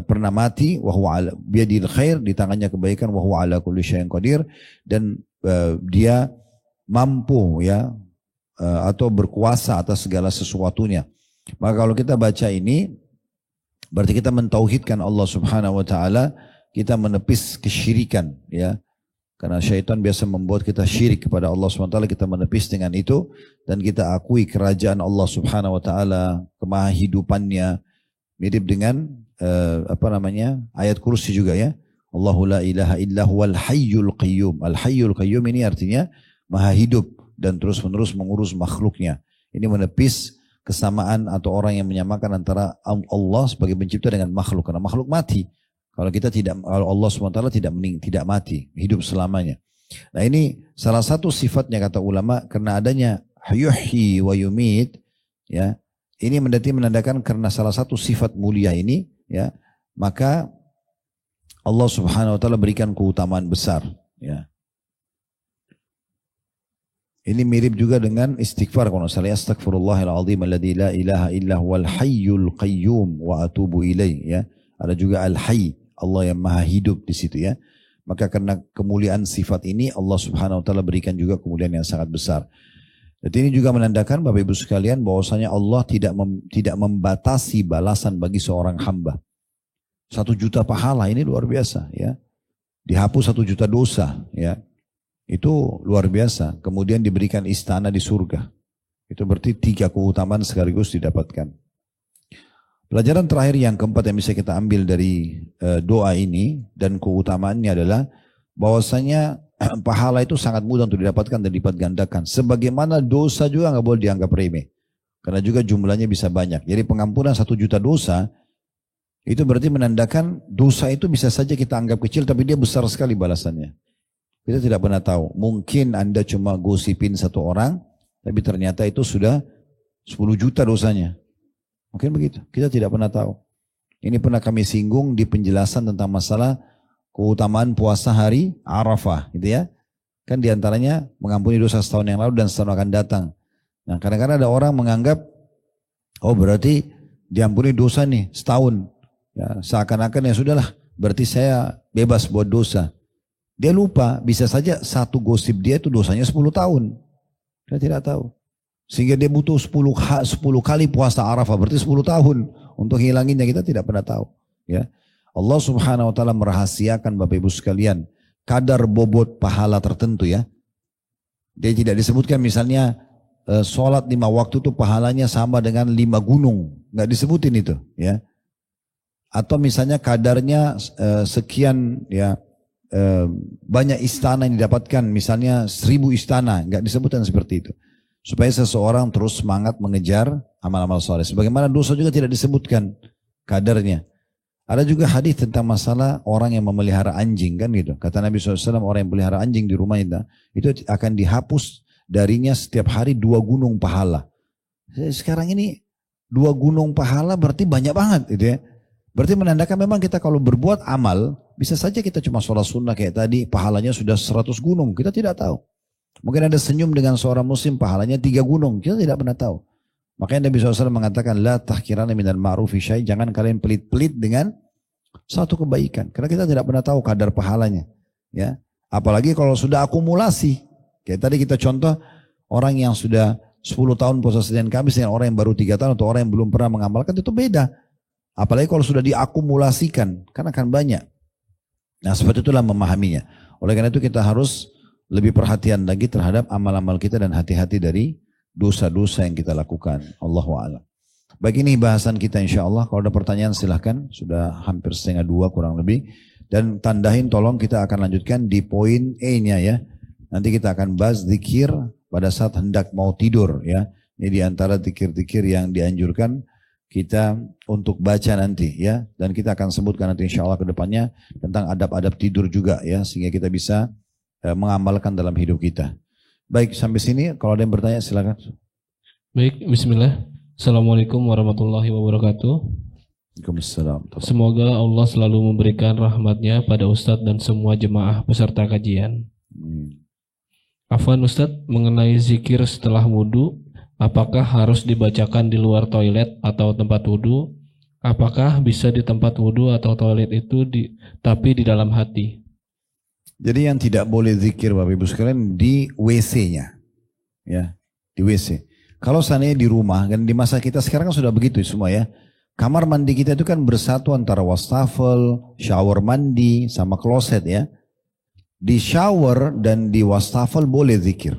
pernah mati, wa huwa ala biyadil khair, di tangannya kebaikan, wa huwa ala kulli syai'in qadir, dan dia mampu ya atau berkuasa atas segala sesuatunya. Maka kalau kita baca ini berarti kita mentauhidkan Allah Subhanahu wa taala, kita menepis kesyirikan ya. Karena syaitan biasa membuat kita syirik kepada Allah Subhanahu wa taala, kita menepis dengan itu dan kita akui kerajaan Allah Subhanahu wa taala, kemahahidupannya, mirip dengan ayat kursi juga ya. Allahu la ilaha illa huwal hayyul qayyum. Al hayyul qayyum ini artinya maha hidup dan terus-menerus mengurus makhluknya. Ini menepis kesamaan atau orang yang menyamakan antara Allah sebagai pencipta dengan makhluk. Karena makhluk mati. Kalau Allah SWT tidak mati, hidup selamanya. Nah ini salah satu sifatnya kata ulama, karena adanya yuhyi wa yumit, ya. Ini menandakan karena salah satu sifat mulia ini, ya, maka Allah Subhanahu wa taala berikan keutamaan besar, ya. Ini mirip juga dengan istighfar, kalau saya astagfirullahal azim alladzi la ilaha illa huwal hayyul qayyum wa atubu ilaih, ya. Ada juga al-hayy, Allah yang maha hidup di situ ya. Maka karena kemuliaan sifat ini Allah Subhanahu wa taala berikan juga kemuliaan yang sangat besar. Dan ini juga menandakan Bapak Ibu sekalian bahwasanya Allah tidak membatasi balasan bagi seorang hamba. 1 juta pahala ini luar biasa ya. Dihapus 1 juta dosa ya. Itu luar biasa. Kemudian diberikan istana di surga. Itu berarti 3 keutamaan sekaligus didapatkan. Pelajaran terakhir yang keempat yang bisa kita ambil dari doa ini dan keutamaannya adalah bahwasanya pahala itu sangat mudah untuk didapatkan dan dilipat gandakan. Sebagaimana dosa juga nggak boleh dianggap remeh. Karena juga jumlahnya bisa banyak. Jadi pengampunan 1 juta dosa itu berarti menandakan dosa itu bisa saja kita anggap kecil tapi dia besar sekali balasannya. Kita tidak pernah tahu. Mungkin Anda cuma gosipin 1 orang, tapi ternyata itu sudah 10 juta dosanya. Mungkin begitu. Kita tidak pernah tahu. Ini pernah kami singgung di penjelasan tentang masalah keutamaan puasa hari Arafah, gitu ya. Kan diantaranya mengampuni dosa setahun yang lalu dan setahun akan datang. Nah, kadang-kadang ada orang menganggap, oh berarti diampuni dosa nih setahun. Ya, seakan-akan ya sudahlah, berarti saya bebas buat dosa. Dia lupa, bisa saja satu gosip dia itu dosanya 10 tahun. Kita tidak tahu. Sehingga dia butuh 10 kali puasa Arafah, berarti 10 tahun. Untuk hilanginnya kita tidak pernah tahu. Ya. Allah Subhanahu wa taala merahasiakan Bapak Ibu sekalian kadar bobot pahala tertentu ya. Dia tidak disebutkan misalnya sholat 5 waktu itu pahalanya sama dengan 5 gunung. Nggak disebutin itu ya. Atau misalnya kadarnya sekian ya. Banyak istana yang didapatkan, misalnya 1000 istana, nggak disebutkan seperti itu. Supaya seseorang terus semangat mengejar amal-amal soleh. Sebagaimana dosa juga tidak disebutkan kadarnya. Ada juga hadis tentang masalah orang yang memelihara anjing kan gitu. Kata Nabi SAW, orang yang memelihara anjing di rumahnya itu akan dihapus darinya setiap hari 2 gunung pahala. Sekarang ini 2 gunung pahala berarti banyak banget gitu ya. Berarti menandakan memang kita kalau berbuat amal, bisa saja kita cuma sholat sunnah kayak tadi, pahalanya sudah 100 gunung, kita tidak tahu. Mungkin ada senyum dengan seorang muslim, pahalanya 3 gunung, kita tidak pernah tahu. Makanya Nabi SAW mengatakan, la tahkirana minal ma'rufi syai', jangan kalian pelit-pelit dengan satu kebaikan. Karena kita tidak pernah tahu kadar pahalanya. Ya, apalagi kalau sudah akumulasi. Kayak tadi kita contoh, orang yang sudah 10 tahun puasa Senin Kamis dengan orang yang baru 3 tahun atau orang yang belum pernah mengamalkan itu beda. Apalagi kalau sudah diakumulasikan, kan akan banyak. Nah seperti itulah memahaminya. Oleh karena itu kita harus lebih perhatian lagi terhadap amal-amal kita dan hati-hati dari dosa-dosa yang kita lakukan. Allahu a'lam. Baik, ini bahasan kita insya Allah. Kalau ada pertanyaan silahkan. Sudah hampir 1:30 kurang lebih. Dan tandahin tolong, kita akan lanjutkan di poin E-nya ya. Nanti kita akan bahas zikir pada saat hendak mau tidur ya. Ini di antara zikir-zikir yang dianjurkan kita untuk baca nanti ya. Dan kita akan sebutkan nanti insya Allah ke depannya tentang adab-adab tidur juga ya. Sehingga kita bisa mengamalkan dalam hidup kita. Baik, sampai sini kalau ada yang bertanya silakan. Baik, bismillah. Assalamualaikum warahmatullahi wabarakatuh. Waalaikumsalam. Semoga Allah selalu memberikan rahmatnya pada Ustadz dan semua jemaah peserta kajian. Afwan Ustadz, mengenai zikir setelah wudhu, apakah harus dibacakan di luar toilet atau tempat wudhu? Apakah bisa di tempat wudhu atau toilet itu tapi di dalam hati? Jadi yang tidak boleh zikir Bapak Ibu sekalian di WC-nya. Ya, di WC. Kalau seandainya di rumah, dan di masa kita sekarang kan sudah begitu semua ya. Kamar mandi kita itu kan bersatu antara wastafel, shower mandi, sama kloset ya. Di shower dan di wastafel boleh zikir.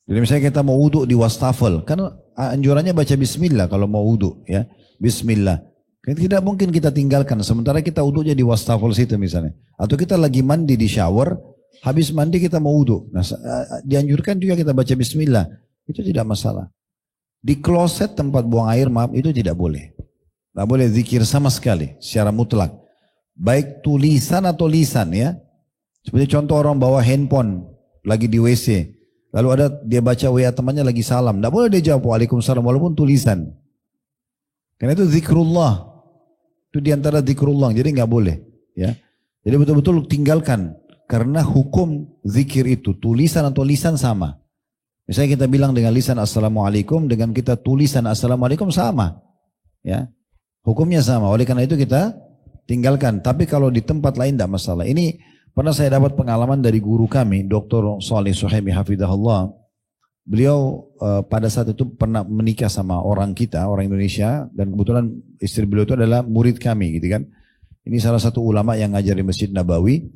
Jadi misalnya kita mau wudhu di wastafel, kan anjurannya baca bismillah kalau mau wudhu ya. Bismillah. Tidak mungkin kita tinggalkan, sementara kita wudhunya di wastafel situ misalnya. Atau kita lagi mandi di shower, habis mandi kita mau wudhu. Nah, dianjurkan juga kita baca bismillah. Itu tidak masalah. Di kloset tempat buang air, maaf, itu tidak boleh. Tidak boleh zikir sama sekali, secara mutlak. Baik tulisan atau lisan ya. Seperti contoh orang bawa handphone, lagi di WC. Lalu ada dia baca WA temannya lagi salam. Tidak boleh dia jawab waalaikumsalam, walaupun tulisan. Karena itu zikrullah. Itu diantara zikrullah, jadi nggak boleh. Ya. Jadi betul-betul tinggalkan. Karena hukum zikir itu, tulisan atau lisan sama. Misalnya kita bilang dengan lisan assalamualaikum, dengan kita tulisan assalamualaikum sama. Ya, hukumnya sama. Oleh karena itu kita tinggalkan. Tapi kalau di tempat lain tidak masalah. Ini pernah saya dapat pengalaman dari guru kami, Dr. Shalih Suhaimi Hafidahullah. Beliau pada saat itu pernah menikah sama orang kita, orang Indonesia. Dan kebetulan istri beliau itu adalah murid kami gitu kan. Ini salah satu ulama yang ngajar di Masjid Nabawi.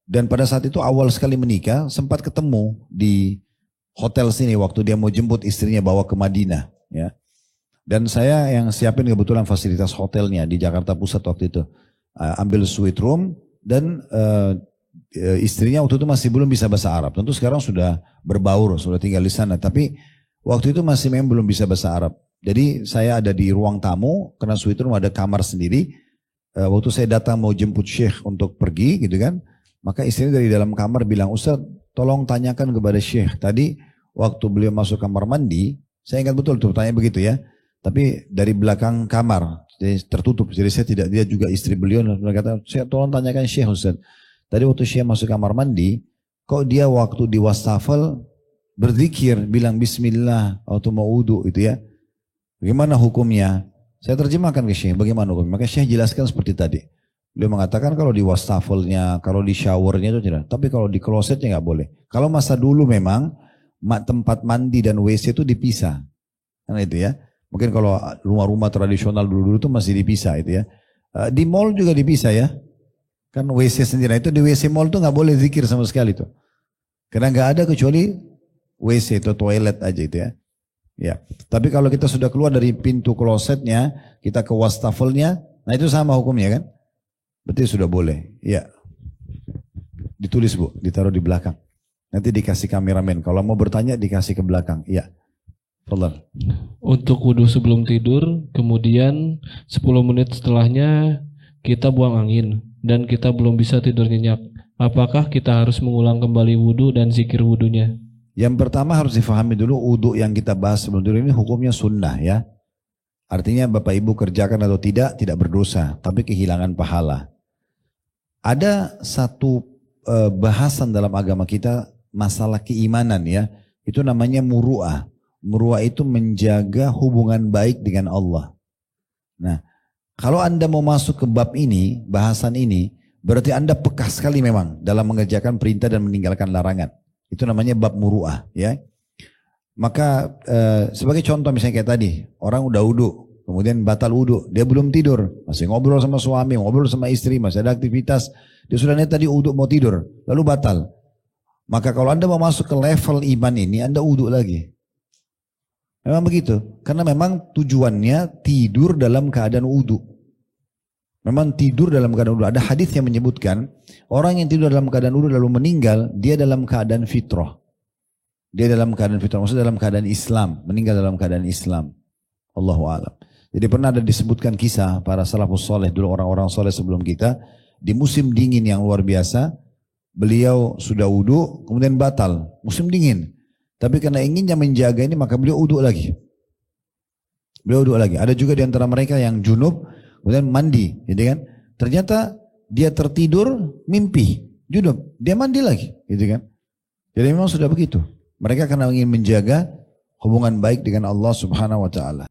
Dan pada saat itu awal sekali menikah sempat ketemu di hotel sini waktu dia mau jemput istrinya bawa ke Madinah ya. Dan saya yang siapin kebetulan fasilitas hotelnya di Jakarta Pusat waktu itu. Ambil suite room dan istrinya waktu itu masih belum bisa bahasa Arab. Tentu sekarang sudah berbaur, sudah tinggal di sana, tapi waktu itu masih memang belum bisa bahasa Arab. Jadi saya ada di ruang tamu karena suite room ada kamar sendiri. Waktu saya datang mau jemput Syekh untuk pergi gitu kan. Maka istrinya dari dalam kamar bilang, Ustaz tolong tanyakan kepada Syekh. Tadi waktu beliau masuk kamar mandi, saya ingat betul tuh tanya begitu ya. Tapi dari belakang kamar, jadi tertutup. Jadi saya tidak, dia juga istri beliau. Dan beliau kata, saya tolong tanyakan Syekh Ustaz. Tadi waktu Syekh masuk kamar mandi, kok dia waktu di wastafel berzikir, bilang bismillah waktu mau wudu itu ya. Bagaimana hukumnya? Saya terjemahkan ke Syekh, bagaimana hukumnya? Maka Syekh jelaskan seperti tadi. Beliau mengatakan kalau di wastafelnya, kalau di showernya itu tidak. Tapi kalau di klosetnya nggak boleh. Kalau masa dulu memang tempat mandi dan WC itu dipisah. Karena itu ya. Mungkin kalau rumah-rumah tradisional dulu-dulu itu masih dipisah itu ya. Di mall juga dipisah ya. Kan WC sendiri. Itu di WC mall itu nggak boleh zikir sama sekali tuh. Karena nggak ada kecuali WC atau toilet aja itu ya. Ya. Tapi kalau kita sudah keluar dari pintu klosetnya, kita ke wastafelnya, nah itu sama hukumnya kan. Berarti sudah boleh. Ya. Ditulis Bu, ditaruh di belakang. Nanti dikasih kameramen. Kalau mau bertanya dikasih ke belakang. Iya. Fadlan. Untuk wudhu sebelum tidur, kemudian 10 menit setelahnya kita buang angin dan kita belum bisa tidur nyenyak. Apakah kita harus mengulang kembali wudhu dan zikir wudhunya? Yang pertama harus difahami dulu wudhu yang kita bahas sebelum tidur ini hukumnya sunnah ya. Artinya Bapak Ibu kerjakan atau tidak berdosa, tapi kehilangan pahala. Ada satu bahasan dalam agama kita masalah keimanan ya. Itu namanya muru'ah. Muru'ah itu menjaga hubungan baik dengan Allah. Nah, kalau Anda mau masuk ke bab ini, bahasan ini, berarti Anda peka sekali memang dalam mengerjakan perintah dan meninggalkan larangan. Itu namanya bab muru'ah, ya. Maka sebagai contoh misalnya kayak tadi, orang udah wudu, kemudian batal wudu, dia belum tidur, masih ngobrol sama suami, ngobrol sama istri, masih ada aktivitas, dia sudah niat tadi wudu mau tidur, lalu batal. Maka kalau Anda mau masuk ke level iman ini, Anda wudu lagi. Memang begitu, karena memang tujuannya tidur dalam keadaan wudu. Memang tidur dalam keadaan wudu. Ada hadis yang menyebutkan, orang yang tidur dalam keadaan wudu lalu meninggal, dia dalam keadaan fitrah. Dia dalam keadaan fitrah, maksudnya dalam keadaan Islam, meninggal dalam keadaan Islam. Allahu a'lam. Jadi pernah ada disebutkan kisah para salafus soleh, dulu orang-orang soleh sebelum kita, di musim dingin yang luar biasa, beliau sudah wudu, kemudian batal, musim dingin. Tapi karena inginnya menjaga ini, maka beliau wudu lagi. Beliau wudu lagi. Ada juga di antara mereka yang junub, kemudian mandi, gitu kan? Ternyata dia tertidur, mimpi, junub, dia mandi lagi, gitu kan? Jadi memang sudah begitu. Mereka karena ingin menjaga hubungan baik dengan Allah Subhanahu wa taala.